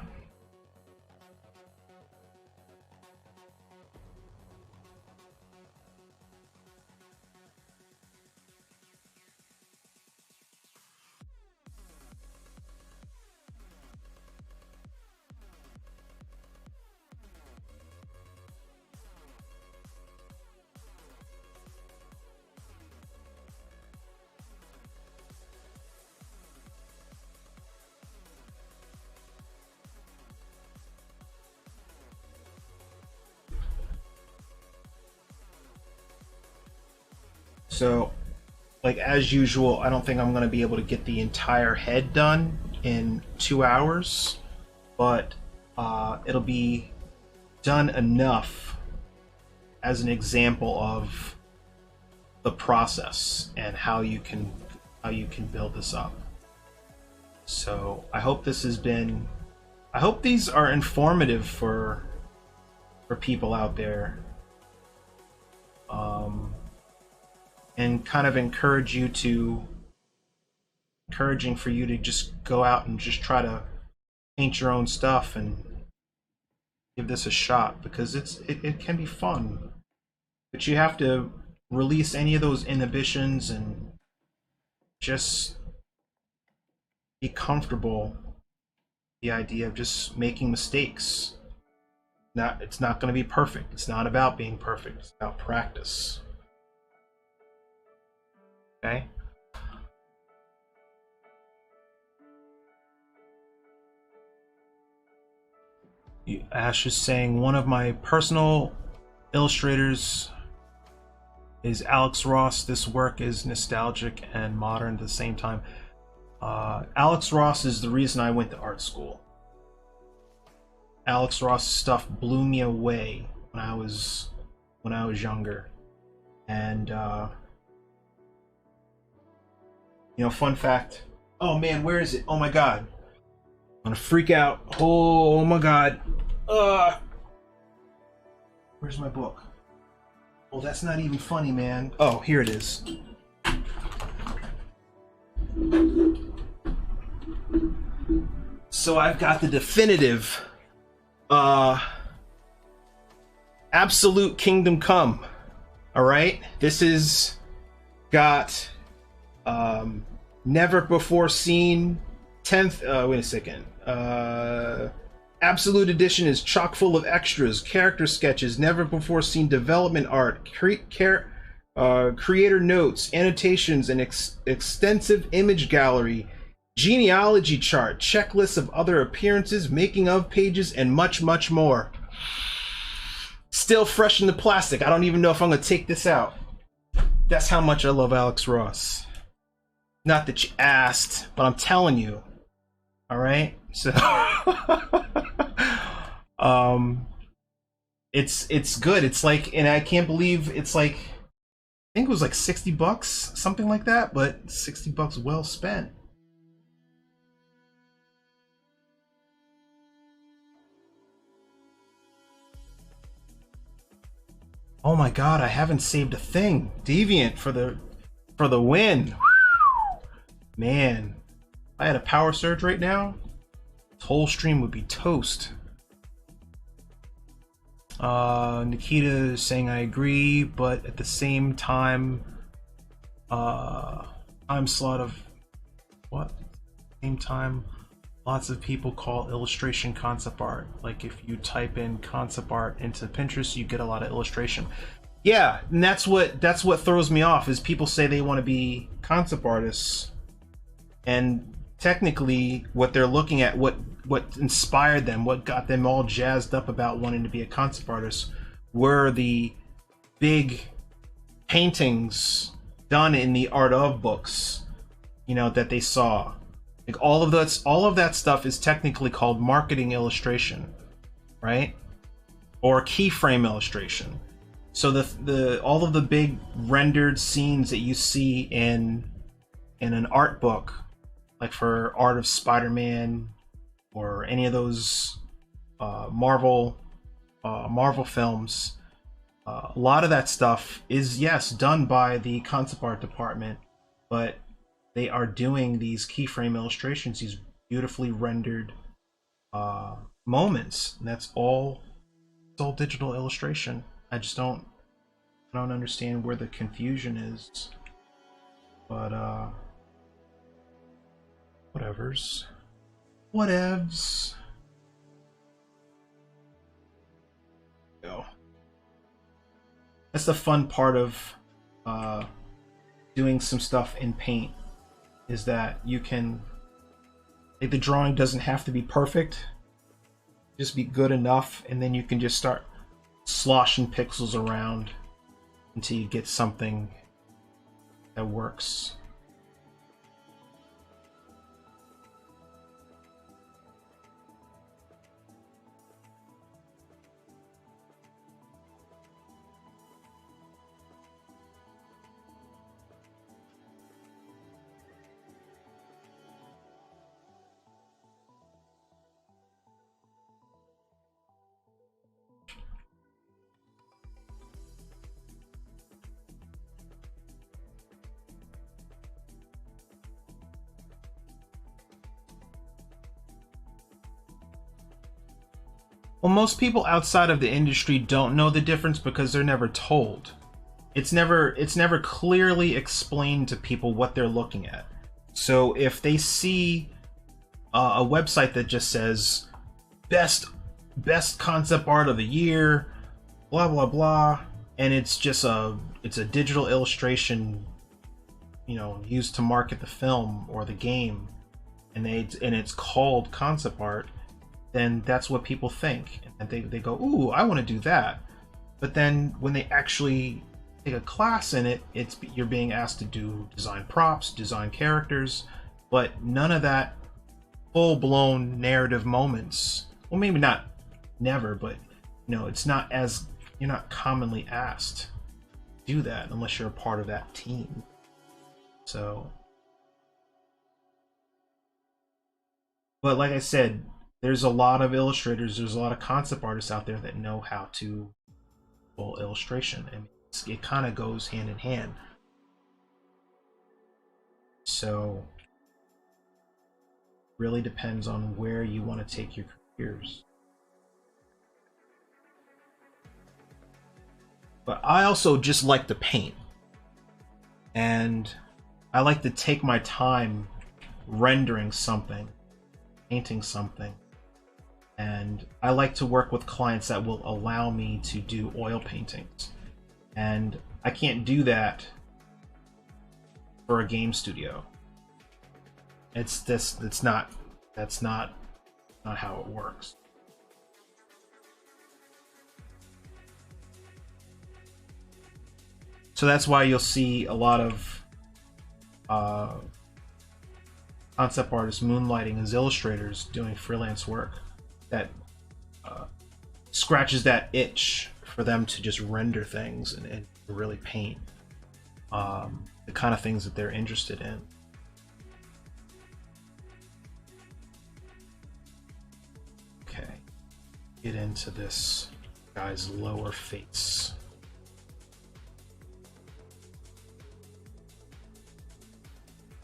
So, like as usual, I don't think I'm going to be able to get the entire head done in 2 hours, but it'll be done enough as an example of the process and how you can build this up. So I hope this has been, I hope these are informative for people out there, and kind of encouraging for you to just go out and just try to paint your own stuff and give this a shot, because it can be fun, but you have to release any of those inhibitions and just be comfortable with the idea of just making mistakes. It's not going to be perfect. It's not about being perfect. It's about practice. Okay? Ash is saying one of my personal illustrators is Alex Ross. This work is nostalgic and modern at the same time. Alex Ross is the reason I went to art school. Alex Ross stuff blew me away when I was younger, and you know, fun fact. Oh man, where is it? Oh my god, I'm gonna freak out. Oh my god. Where's my book? Oh, that's not even funny, man. Oh, here it is. So I've got the definitive Absolute Kingdom Come. All right, this is got never before seen 10th. Wait a second. Absolute Edition is chock full of extras, character sketches, never before seen development art, creator notes, annotations, an extensive image gallery, genealogy chart, checklists of other appearances, making of pages, and much, much more. Still fresh in the plastic. I don't even know if I'm going to take this out. That's how much I love Alex Ross. Not that you asked, but I'm telling you. All right? So it's good. It's like, and I can't believe it's like, I think it was like $60, something like that, but $60 well spent. Oh my god, I haven't saved a thing. Deviant for the win. Man, if I had a power surge right now, this whole stream would be toast. Nikita is saying I agree, but at the same time, time slot of what? Same time, lots of people call illustration concept art. Like if you type in concept art into Pinterest, you get a lot of illustration. Yeah, and that's what throws me off, is people say they want to be concept artists, and technically what they're looking at, what inspired them, what got them all jazzed up about wanting to be a concept artist, were the big paintings done in the art of books, you know, that they saw. Like all of that stuff is technically called marketing illustration, right? Or keyframe illustration. So all of the big rendered scenes that you see in an art book, like for Art of Spider-Man or any of those Marvel films, a lot of that stuff is, yes, done by the concept art department, but they are doing these keyframe illustrations, these beautifully rendered moments. And it's all digital illustration. I don't understand where the confusion is, but whatevs. Go. That's the fun part of doing some stuff in paint, is that you can, like, the drawing doesn't have to be perfect, just be good enough, and then you can just start sloshing pixels around until you get something that works. Well, most people outside of the industry don't know the difference because they're never told. It's never clearly explained to people what they're looking at. So if they see a website that just says best concept art of the year, blah blah blah, and it's a digital illustration, you know, used to market the film or the game, and it's called concept art, then that's what people think, and they go, ooh, I want to do that. But then when they actually take a class in it, you're being asked to do design props, design characters, but none of that full-blown narrative moments. Well, maybe not never, but you know, you're not commonly asked to do that unless you're a part of that team. So, but like I said, there's a lot of illustrators, there's a lot of concept artists out there that know how to full illustration, and it kind of goes hand in hand. So really depends on where you want to take your careers. But I also just like to paint, and I like to take my time rendering something, painting something. And I like to work with clients that will allow me to do oil paintings. And I can't do that for a game studio. That's not how it works. So that's why you'll see a lot of concept artists moonlighting as illustrators doing freelance work that scratches that itch for them to just render things and really paint the kind of things that they're interested in. Okay, get into this guy's lower face.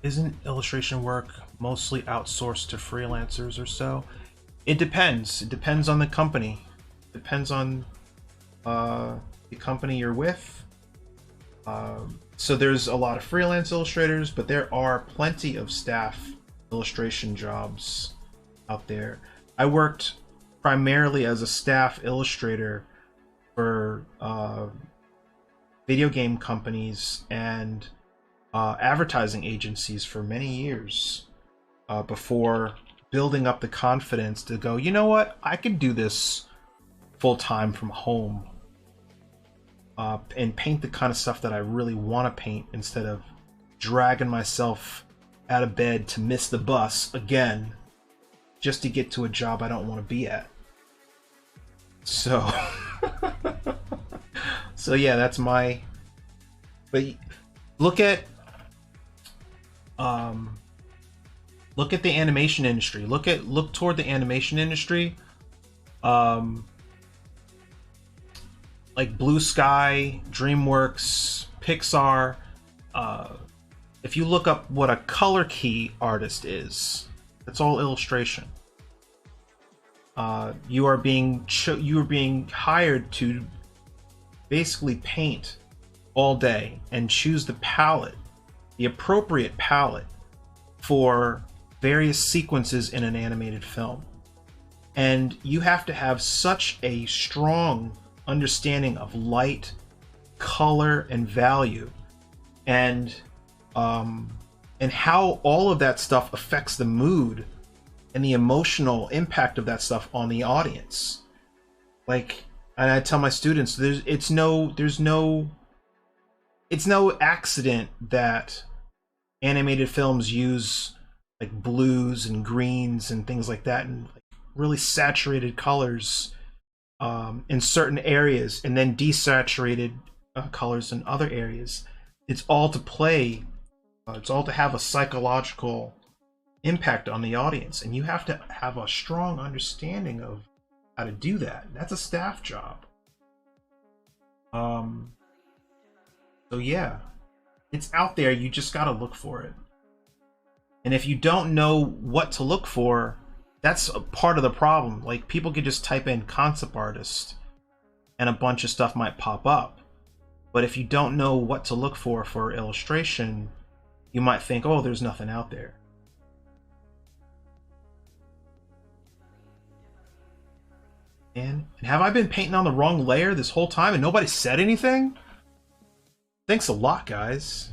Isn't illustration work mostly outsourced to freelancers or so? It depends. It depends on the company. It depends on the company you're with. So there's a lot of freelance illustrators, but there are plenty of staff illustration jobs out there. I worked primarily as a staff illustrator for video game companies and advertising agencies for many years before building up the confidence to go, you know what, I could do this full-time from home and paint the kind of stuff that I really want to paint instead of dragging myself out of bed to miss the bus again just to get to a job I don't want to be at. So so yeah, that's my, but look at the animation industry. Look toward the animation industry. Like Blue Sky, DreamWorks, Pixar. If you look up what a color key artist is, it's all illustration. You are being hired to basically paint all day and choose the palette, the appropriate palette for various sequences in an animated film. And you have to have such a strong understanding of light, color, and value, and how all of that stuff affects the mood and the emotional impact of that stuff on the audience. Like, and I tell my students, there's no it's no accident that animated films use like blues and greens and things like that, and like really saturated colors in certain areas, and then desaturated colors in other areas. It's all to play. It's all to have a psychological impact on the audience, and you have to have a strong understanding of how to do that. That's a staff job. So yeah, it's out there. You just got to look for it. And if you don't know what to look for, that's a part of the problem. Like, people could just type in concept artist and a bunch of stuff might pop up. But if you don't know what to look for illustration, you might think, oh, there's nothing out there. And have I been painting on the wrong layer this whole time and nobody said anything? Thanks a lot, guys.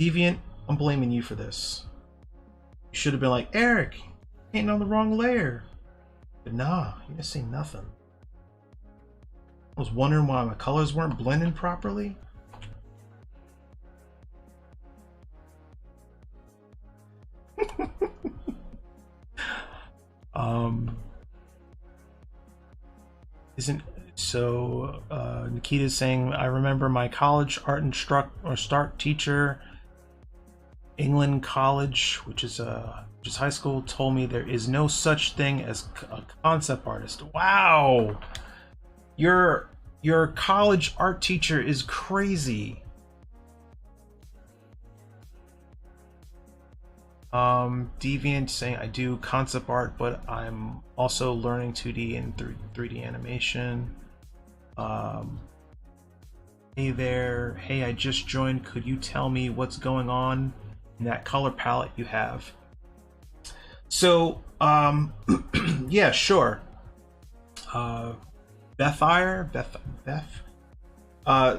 Deviant, I'm blaming you for this. You should have been like, Eric, painting on the wrong layer. But nah, you didn't say nothing. I was wondering why my colors weren't blending properly. Isn't so Nikita's saying, I remember my college art start teacher, England College, which is high school, told me there is no such thing as a concept artist. Wow, your college art teacher is crazy. Deviant saying, I do concept art, but I'm also learning 2D and 3D animation. Hey there, hey, I just joined. Could you tell me what's going on in that color palette you have? So, yeah, sure. Beth.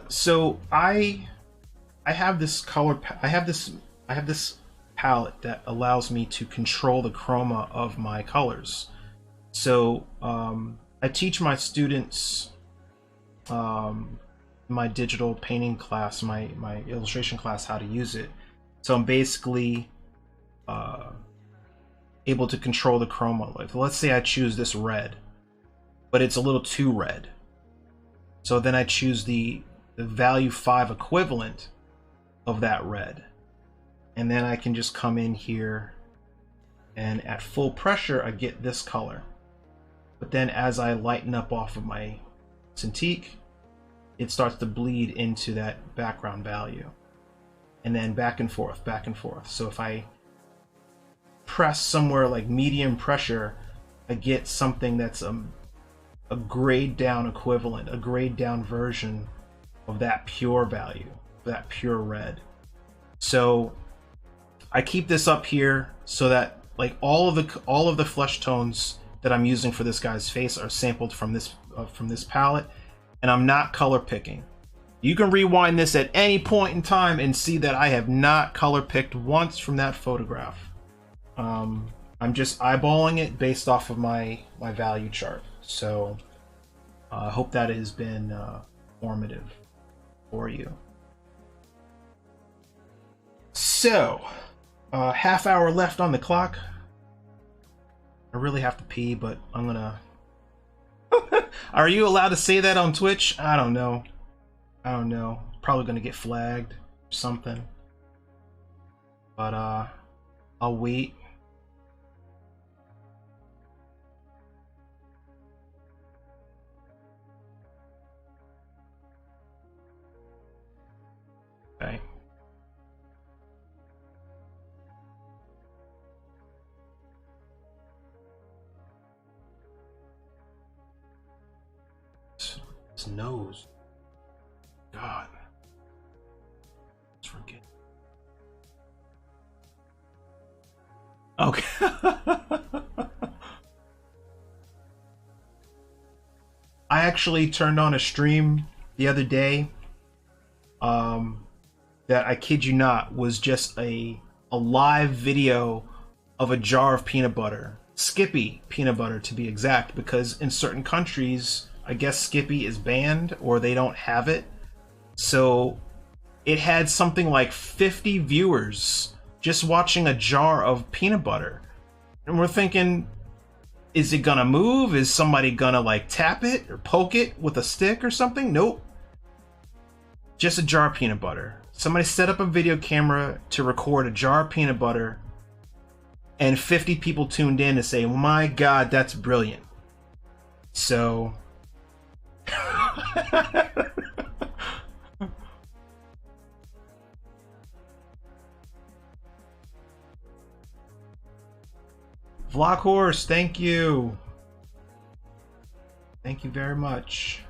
So I have this color. I have this palette that allows me to control the chroma of my colors. So I teach my students my digital painting class, my illustration class, how to use it. So I'm basically able to control the chroma. Like, let's say I choose this red, but it's a little too red. So then I choose the value 5 equivalent of that red. And then I can just come in here, and at full pressure I get this color. But then as I lighten up off of my Cintiq, it starts to bleed into that background value. And then back and forth, back and forth. So if I press somewhere like medium pressure, I get something that's a grade down equivalent, a grade down version of that pure value, that pure red. So I keep this up here so that like all of the flesh tones that I'm using for this guy's face are sampled from this palette, and I'm not color picking. You can rewind this at any point in time and see that I have not color picked once from that photograph. I'm just eyeballing it based off of my value chart. So I hope that has been formative for you. So half hour left on the clock. I really have to pee, but I'm gonna Are you allowed to say that on Twitch? I don't know. Probably gonna get flagged or something. But I'll wait. Okay. His nose. God. Let's forget. Okay. I actually turned on a stream the other day that, I kid you not, was just a live video of a jar of peanut butter. Skippy peanut butter, to be exact, because in certain countries I guess Skippy is banned or they don't have it. So it had something like 50 viewers just watching a jar of peanut butter. And we're thinking, is it gonna move? Is somebody gonna like tap it or poke it with a stick or something? Nope. Just a jar of peanut butter. Somebody set up a video camera to record a jar of peanut butter, and 50 people tuned in to say, my God, that's brilliant. So Vlog Horse, thank you. Thank you very much.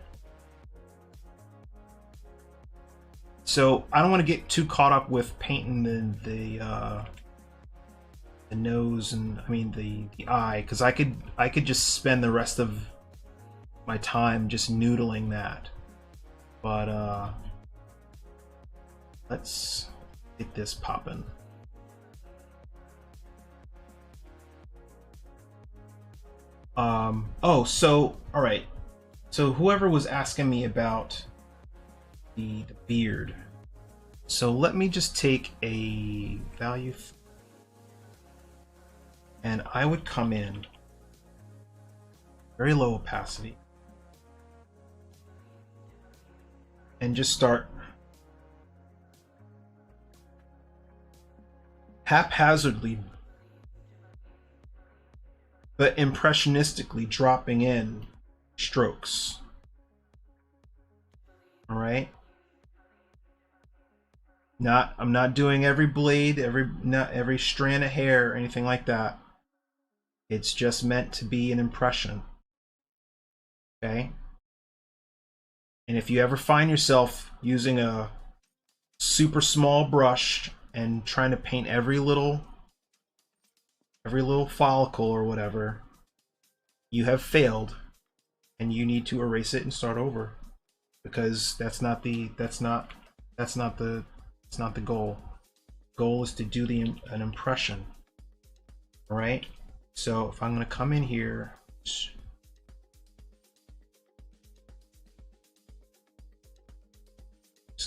So I don't want to get too caught up with painting the nose and the eye, because I could just spend the rest of my time just noodling that. But let's get this popping. Oh, so all right. So whoever was asking me about the beard. So let me just take a value and I would come in very low opacity and just start haphazardly but impressionistically dropping in strokes. All right. I'm not doing every blade, not every strand of hair or anything like that. It's just meant to be an impression. Okay? And if you ever find yourself using a super small brush and trying to paint every little follicle or whatever, you have failed and you need to erase it and start over, because that's not the goal. Goal is to do an impression. All right? So if I'm going to come in here, just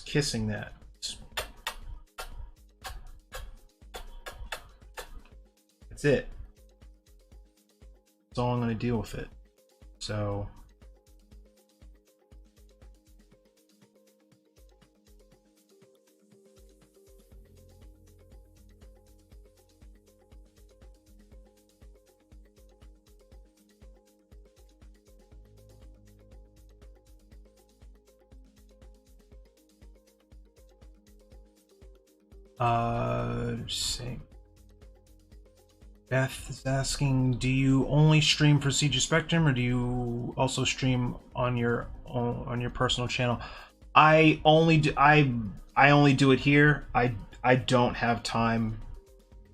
kissing that. That's it. That's all I'm going to deal with it. So same. Beth is asking, do you only stream for CG Spectrum, or do you also stream on your personal channel? I only do it here. I don't have time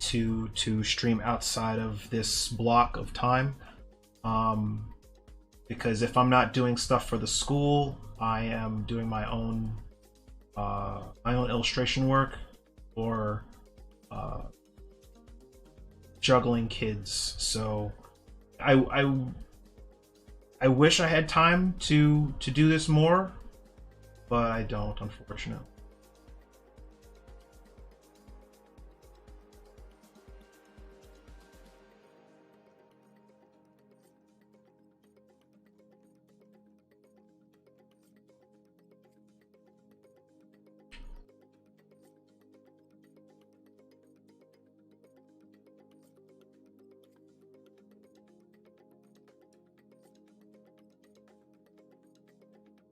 to stream outside of this block of time, because if I'm not doing stuff for the school, I am doing my own illustration work, or juggling kids. So I wish I had time to do this more, but I don't, unfortunately.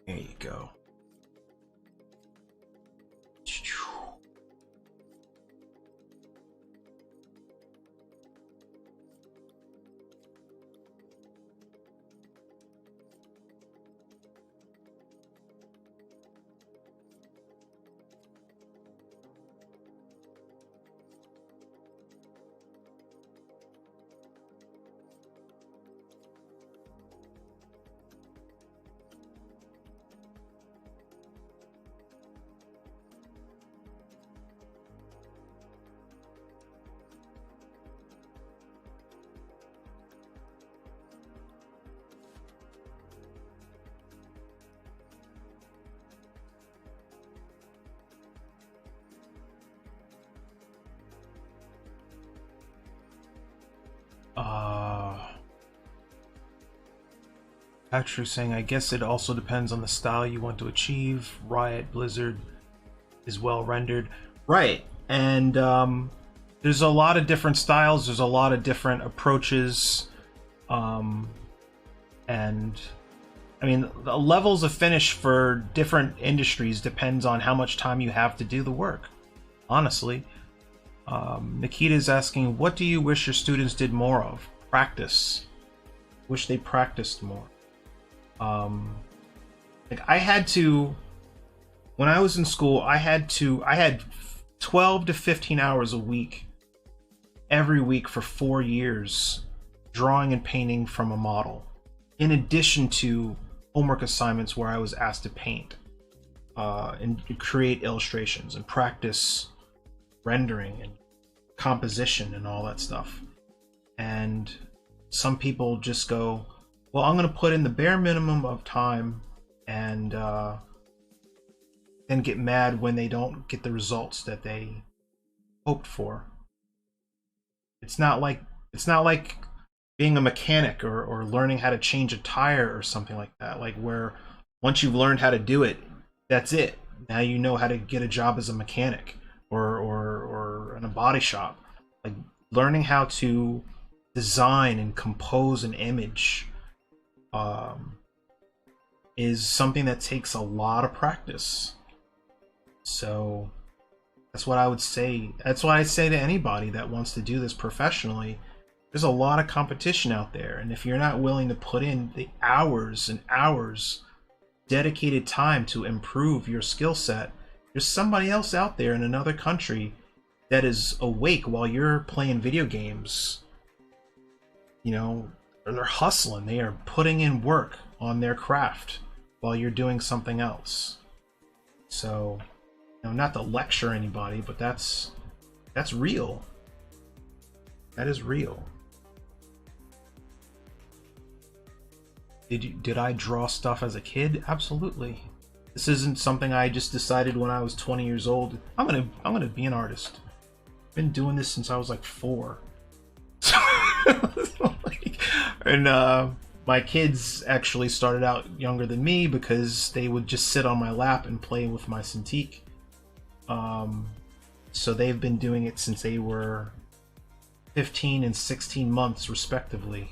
There you go. Patrick saying, I guess it also depends on the style you want to achieve. Riot, Blizzard is well rendered. Right. And there's a lot of different styles. There's a lot of different approaches. And I mean, the levels of finish for different industries depends on how much time you have to do the work, honestly. Nikita is asking, what do you wish your students did more of? Practice. Wish they practiced more. Like I had to, when I was in school, I had 12 to 15 hours a week, every week for 4 years, drawing and painting from a model, in addition to homework assignments where I was asked to paint and create illustrations and practice rendering and composition and all that stuff. And some people just go, well, I'm going to put in the bare minimum of time and then get mad when they don't get the results that they hoped for. It's not like being a mechanic or learning how to change a tire or something like that, like where once you've learned how to do it, that's it. Now you know how to get a job as a mechanic or in a body shop. Like learning how to design and compose an image is something that takes a lot of practice. So that's what I would say. That's what I say to anybody that wants to do this professionally. There's a lot of competition out there, and if you're not willing to put in the hours and hours, dedicated time to improve your skill set, there's somebody else out there in another country that is awake while you're playing video games. You know, they're hustling. They are putting in work on their craft while you're doing something else. So, you know, not to lecture anybody, but that's real. That is real. Did I draw stuff as a kid? Absolutely. This isn't something I just decided when I was 20 years old. I'm gonna be an artist. I've been doing this since I was like 4. And my kids actually started out younger than me because they would just sit on my lap and play with my Cintiq. So they've been doing it since they were 15 and 16 months respectively.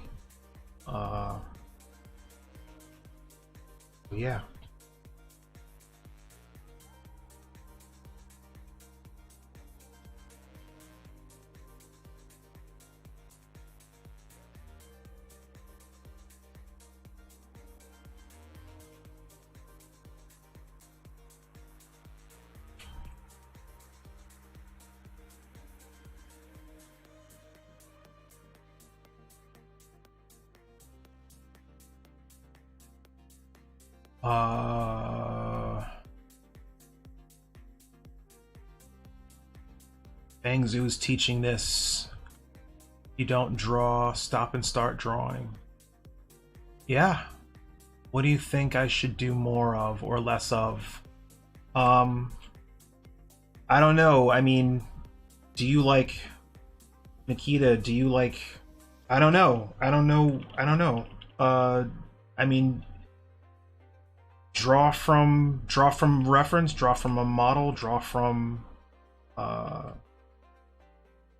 Yeah. Bang Zoo's teaching this. You don't draw, stop and start drawing. Yeah. What do you think I should do more of or less of? I don't know. I mean, do you like Nikita? Do you like? I don't know. I don't know. I mean, draw from reference, draw from a model, draw from.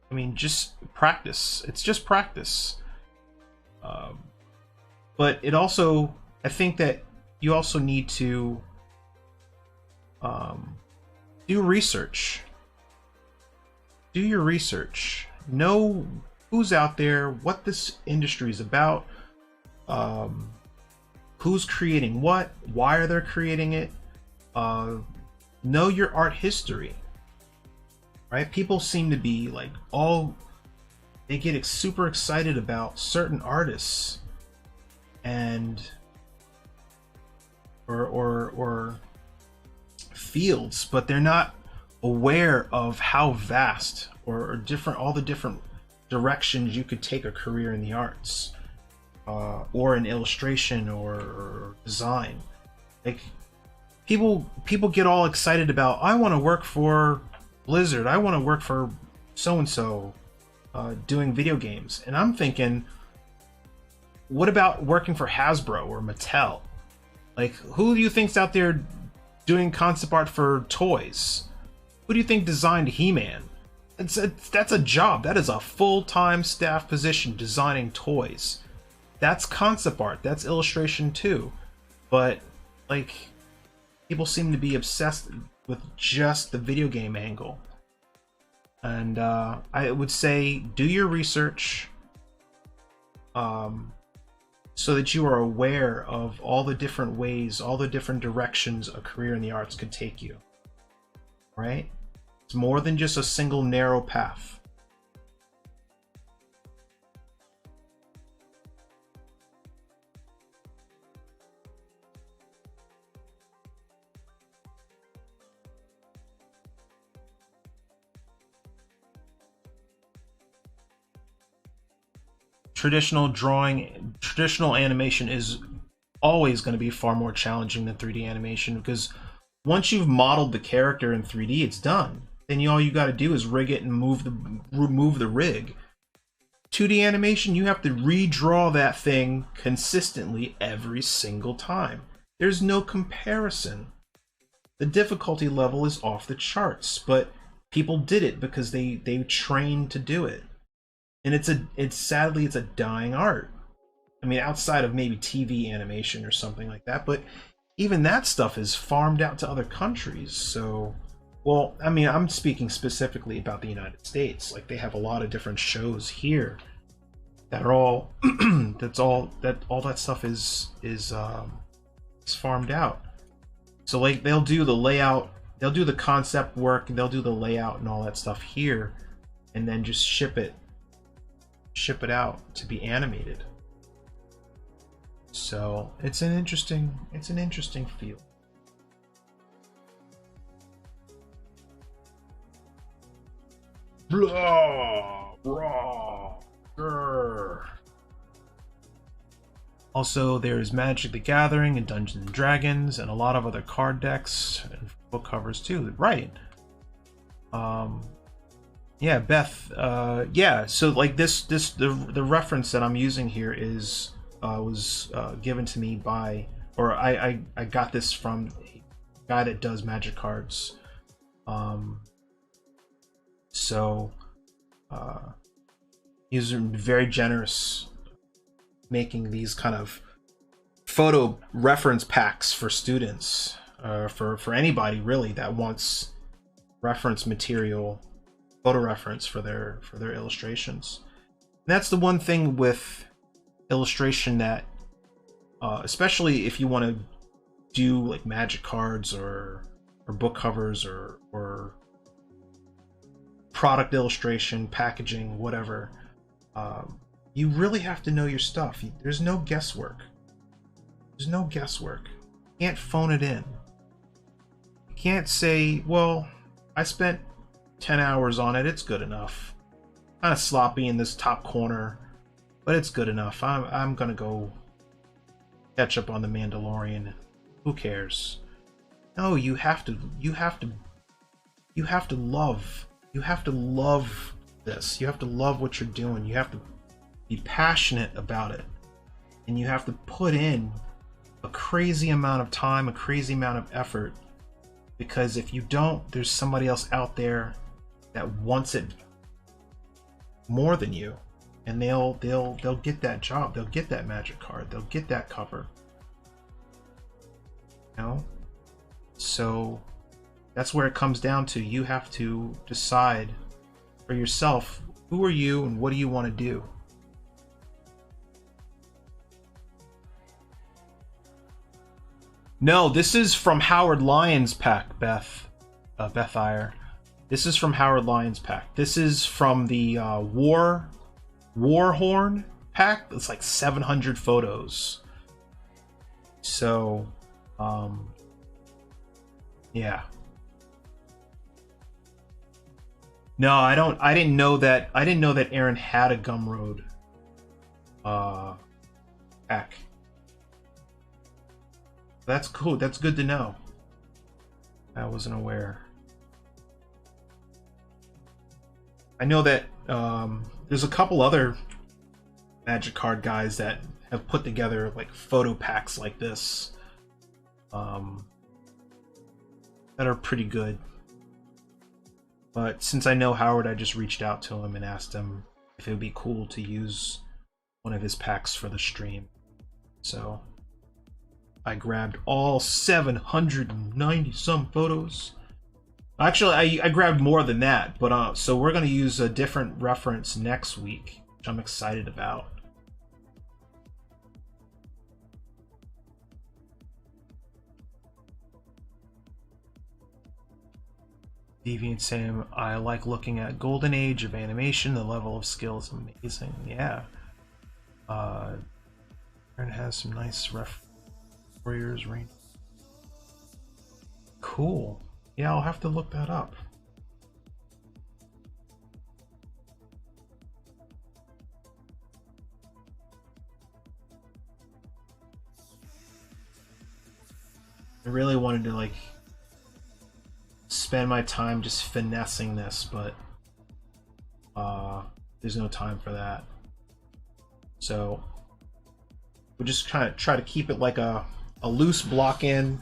I mean, just practice. It's just practice. But it also, I think that you also need to do research. Do your research. Know who's out there, what this industry is about, who's creating what, why are they creating it. Know your art history. Right? People seem to be like they get super excited about certain artists and or fields, but they're not aware of how vast or different all the different directions you could take a career in the arts or in illustration or design. Like people get all excited about, I want to work for Blizzard, I want to work for so-and-so doing video games. And I'm thinking, what about working for Hasbro or Mattel? Like, who do you think's out there doing concept art for toys? Who do you think designed He-Man? That's a job. That is a full-time staff position, designing toys. That's concept art. That's illustration too. But, like, people seem to be obsessed with just the video game angle. And I would say do your research so that you are aware of all the different ways, all the different directions a career in the arts could take you. Right? It's more than just a single narrow path. Traditional drawing, traditional animation is always going to be far more challenging than 3D animation, because once you've modeled the character in 3D, it's done. Then all you got to do is rig it and remove the rig. 2D animation, you have to redraw that thing consistently every single time. There's no comparison. The difficulty level is off the charts, but people did it because they trained to do it. And sadly it's a dying art. I mean, outside of maybe TV animation or something like that, but even that stuff is farmed out to other countries. So, well, I mean, I'm speaking specifically about the United States. Like, they have a lot of different shows here that are all all that stuff is farmed out. So, like, they'll do the layout, they'll do the concept work, and they'll do the layout and all that stuff here, and then just ship it out to be animated. So it's an interesting field. Blah, blah, grr. Also, there's Magic the Gathering and Dungeons and Dragons and a lot of other card decks and book covers too. Right. Yeah, Beth. Yeah. So like the reference that I'm using here is was given to me by, or I got this from a guy that does Magic cards. So he's very generous making these kind of photo reference packs for students, for anybody really that wants reference material, photo reference for their illustrations. And that's the one thing with illustration that especially if you want to do like Magic cards or book covers or product illustration, packaging, whatever, you really have to know your stuff. There's no guesswork. There's no guesswork. You can't phone it in. You can't say, well, I spent 10 hours on it, it's good enough. Kind of sloppy in this top corner, but it's good enough. I'm gonna go catch up on The Mandalorian. Who cares? No, you have to love this. You have to love what you're doing. You have to be passionate about it. And you have to put in a crazy amount of time, a crazy amount of effort. Because if you don't, there's somebody else out there that wants it more than you. And they'll get that job. They'll get that Magic card. They'll get that cover. You know? So that's where it comes down to. You have to decide for yourself, who are you and what do you want to do? No, this is from Howard Lyons' pack, Beth Iyer. This is from Howard Lyons' pack. This is from the Warhorn pack. It's like 700 photos. So, yeah. No, I didn't know that Aaron had a Gumroad pack. That's cool. That's good to know. I wasn't aware. I know that there's a couple other Magic card guys that have put together like photo packs like this that are pretty good. But since I know Howard, I just reached out to him and asked him if it would be cool to use one of his packs for the stream. So I grabbed all 790 some photos. Actually, I grabbed more than that, but so we're going to use a different reference next week, which I'm excited about. Deviant saying, I like looking at Golden Age of animation. The level of skill is amazing. Yeah. Aaron has some nice Warriors Rain. Cool. Yeah, I'll have to look that up. I really wanted to like spend my time just finessing this, but there's no time for that. So we'll just kind of try to keep it like a loose block in.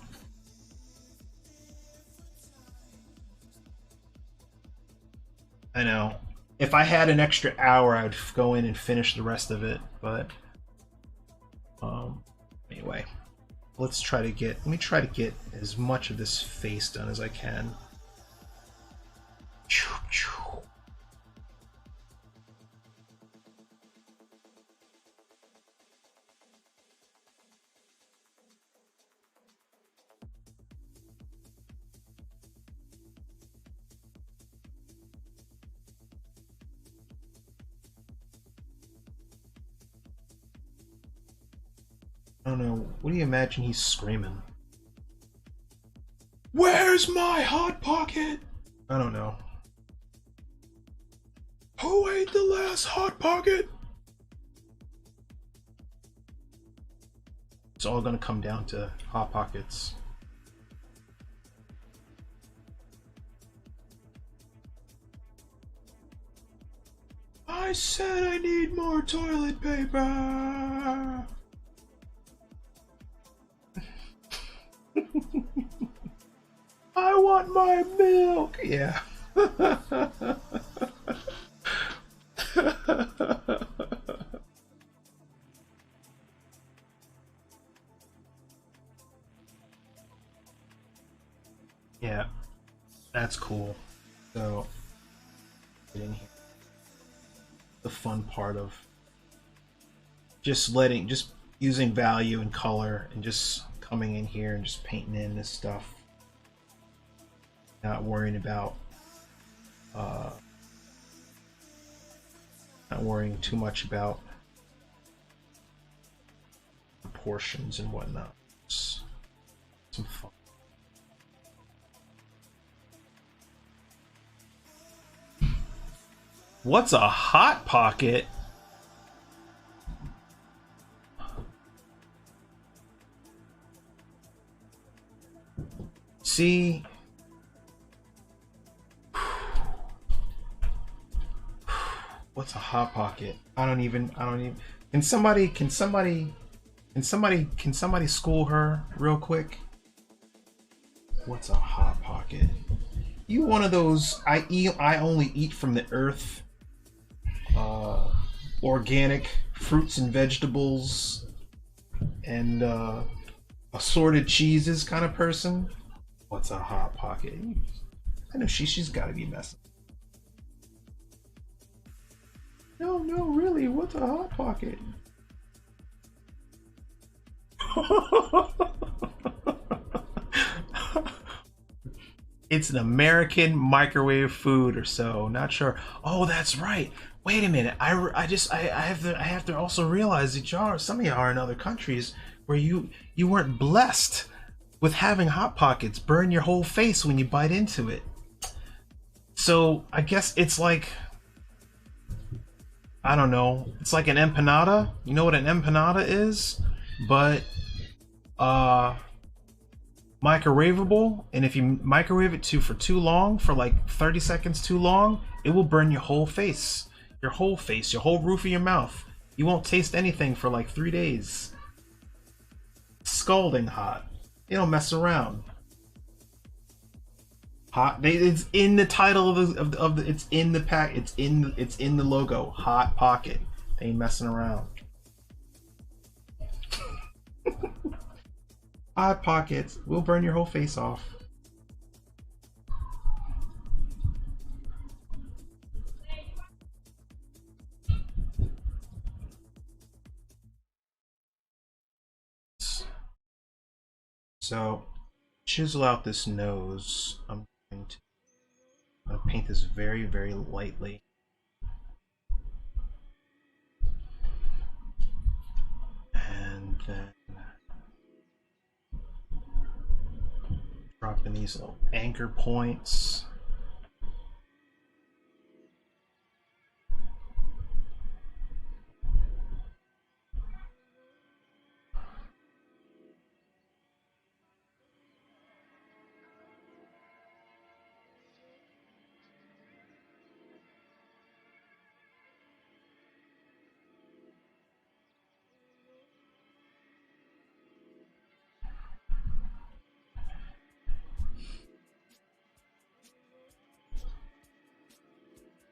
I know. If I had an extra hour, I'd go in and finish the rest of it, but anyway. Let me try to get as much of this face done as I can. I don't know. What do you imagine he's screaming? Where's my Hot Pocket? I don't know. Who ate the last Hot Pocket? It's all gonna come down to Hot Pockets. I said I need more toilet paper. I want my milk. Yeah. Yeah, that's cool. So, get in here. The fun part of just using value and color and just coming in here and just painting in this stuff. Not worrying about not worrying too much about proportions and whatnot. It's some fun. What's a Hot Pocket? See, what's a Hot Pocket? I don't even. Can somebody school her real quick? What's a Hot Pocket? You one of those I only eat from the earth, organic fruits and vegetables and assorted cheeses kind of person? What's a Hot Pocket? I know she's got to be messing. No, really, what's a Hot Pocket? It's an American microwave food or so. Not sure. Oh, that's right. Wait a minute. I have to also realize that some of y'all are in other countries where you weren't blessed with having Hot Pockets burn your whole face when you bite into it. So I guess it's like, I don't know. It's like an empanada. You know what an empanada is? But microwavable, and if you microwave it for too long, for like 30 seconds too long, it will burn your whole face, your whole roof of your mouth. You won't taste anything for like 3 days. Scalding hot. They don't mess around. Hot. It's in the title of the. It's in the pack. It's in the logo. Hot Pocket. They ain't messing around. Hot Pockets. We'll burn your whole face off. So, chisel out this nose. I'm going to paint this very, very lightly. And then drop in these little anchor points.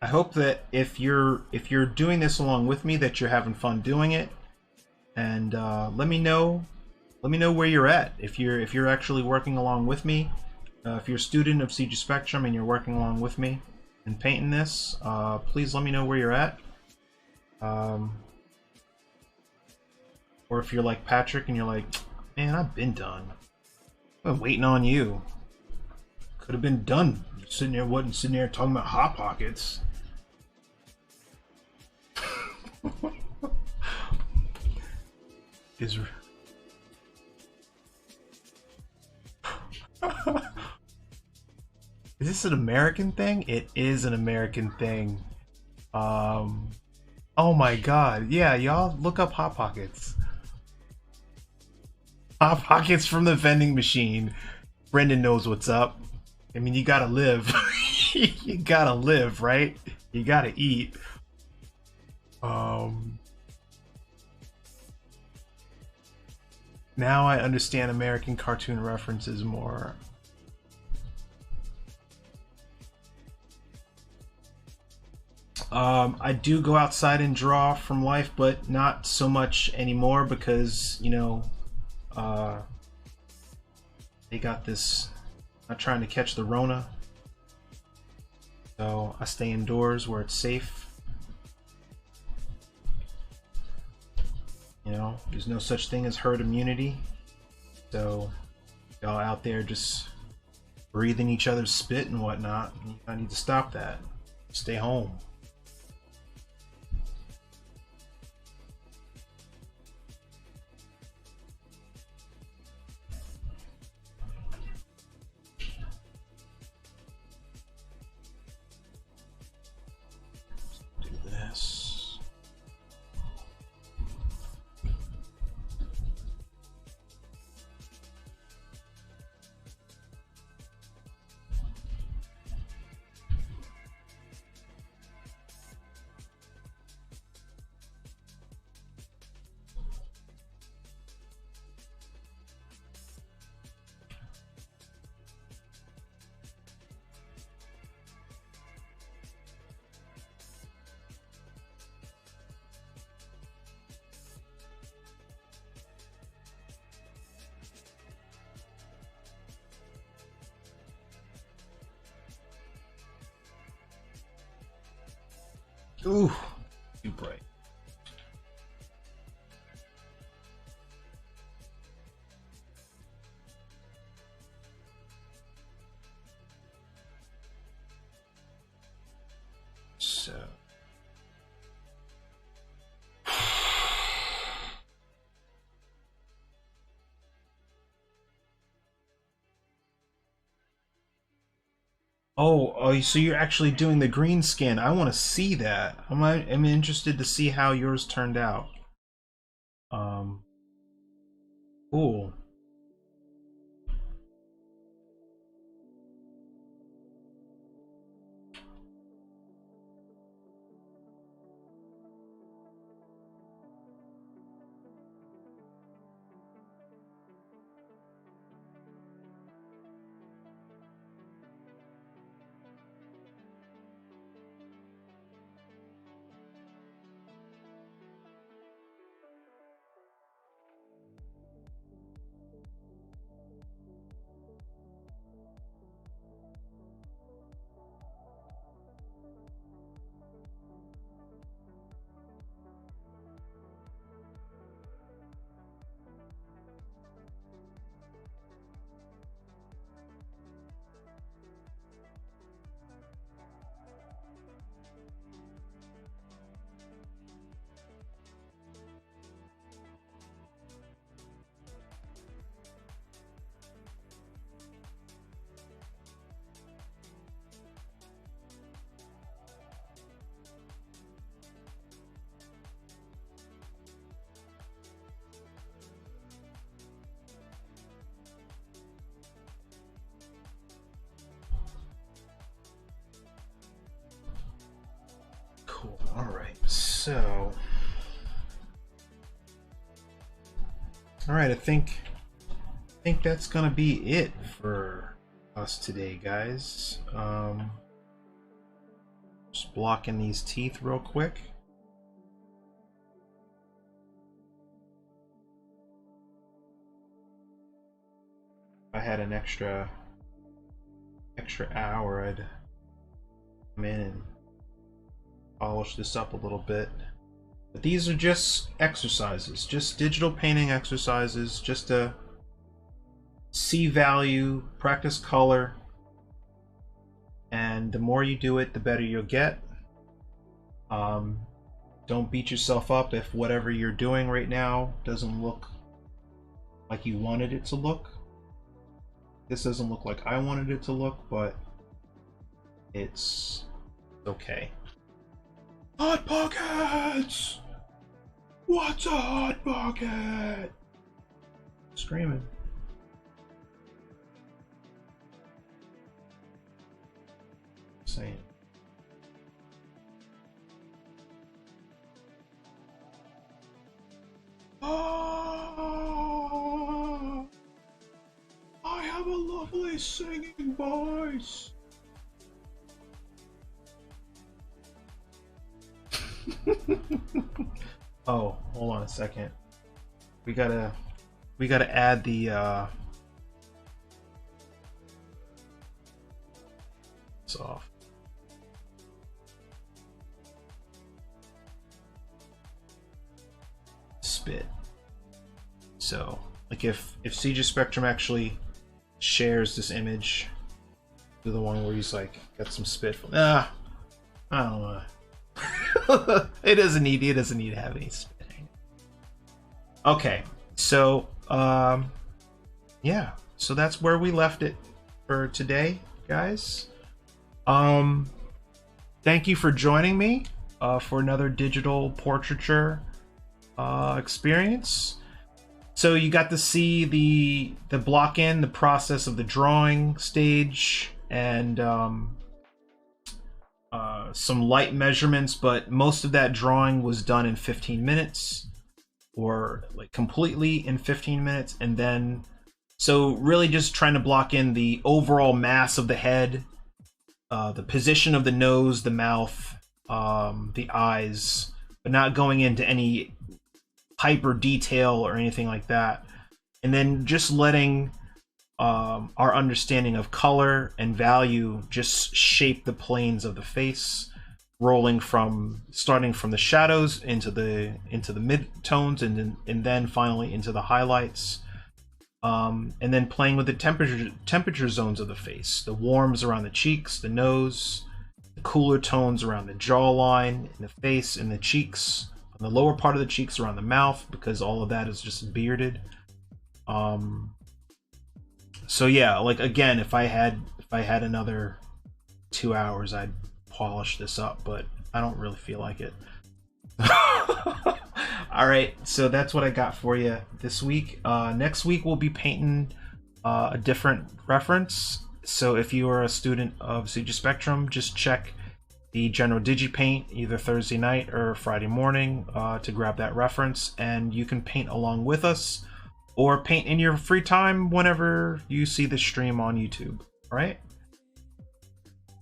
I hope that if you're doing this along with me, that you're having fun doing it, and let me know where you're at. If you're actually working along with me, if you're a student of CG Spectrum and you're working along with me and painting this, please let me know where you're at. Or if you're like Patrick and you're like, man, I've been done. I've been waiting on you. Could have been done. Wasn't sitting there talking about Hot Pockets. Is Is this an American thing? It is an American thing. Oh my god. Yeah, y'all look up Hot Pockets. Hot Pockets from the vending machine. Brendan knows what's up. I mean, you gotta live. You gotta live, right? You gotta eat. Now I understand American cartoon references more. I do go outside and draw from life, but not so much anymore because, you know, they got this, not trying to catch the Rona. So I stay indoors where it's safe. You know, there's no such thing as herd immunity. So y'all out there just breathing each other's spit and whatnot, I need to stop that. Stay home. Do this. Ooh, too bright. So. Oh, so you're actually doing the green skin. I want to see that. I'm interested to see how yours turned out. Um, cool. Cool. All right. So, all right. I think that's gonna be it for us today, guys. Just blocking these teeth real quick. If I had an extra hour, I'd come in and polish this up a little bit. But these are just exercises, just digital painting exercises, just to see value, practice color, and the more you do it, the better you'll get. Don't beat yourself up if whatever you're doing right now doesn't look like you wanted it to look. This doesn't look like I wanted it to look, but it's okay. Hot Pockets! What's a Hot Pocket? Screaming. Saying. Oh, I have a lovely singing voice. Oh, hold on a second. We gotta add the it's off. Spit. So, like if CGS Spectrum actually shares this image to the one where he's like got some spit from, I don't know. it doesn't need to have any spitting. Okay, so yeah, so that's where we left it for today, guys. Thank you for joining me for another digital portraiture experience. So you got to see the block in, the process of the drawing stage, and some light measurements, but most of that drawing was done in 15 minutes, or like completely in 15 minutes. And then, so really just trying to block in the overall mass of the head, the position of the nose, the mouth, the eyes, but not going into any hyper detail or anything like that. And then just letting our understanding of color and value just shape the planes of the face, starting from the shadows into the mid-tones, and then finally into the highlights, and then playing with the temperature zones of the face, the warms around the cheeks, the nose, the cooler tones around the jawline, in the face, in the cheeks, on the lower part of the cheeks, around the mouth, because all of that is just bearded. So yeah, like again, if I had another 2 hours, I'd polish this up, but I don't really feel like it. All right, so that's what I got for you this week. Next week we'll be painting a different reference. So if you are a student of CGS Spectrum, just check the general DigiPaint either Thursday night or Friday morning to grab that reference, and you can paint along with us, or paint in your free time whenever you see the stream on YouTube. All right?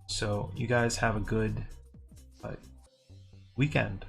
So you guys have a good weekend.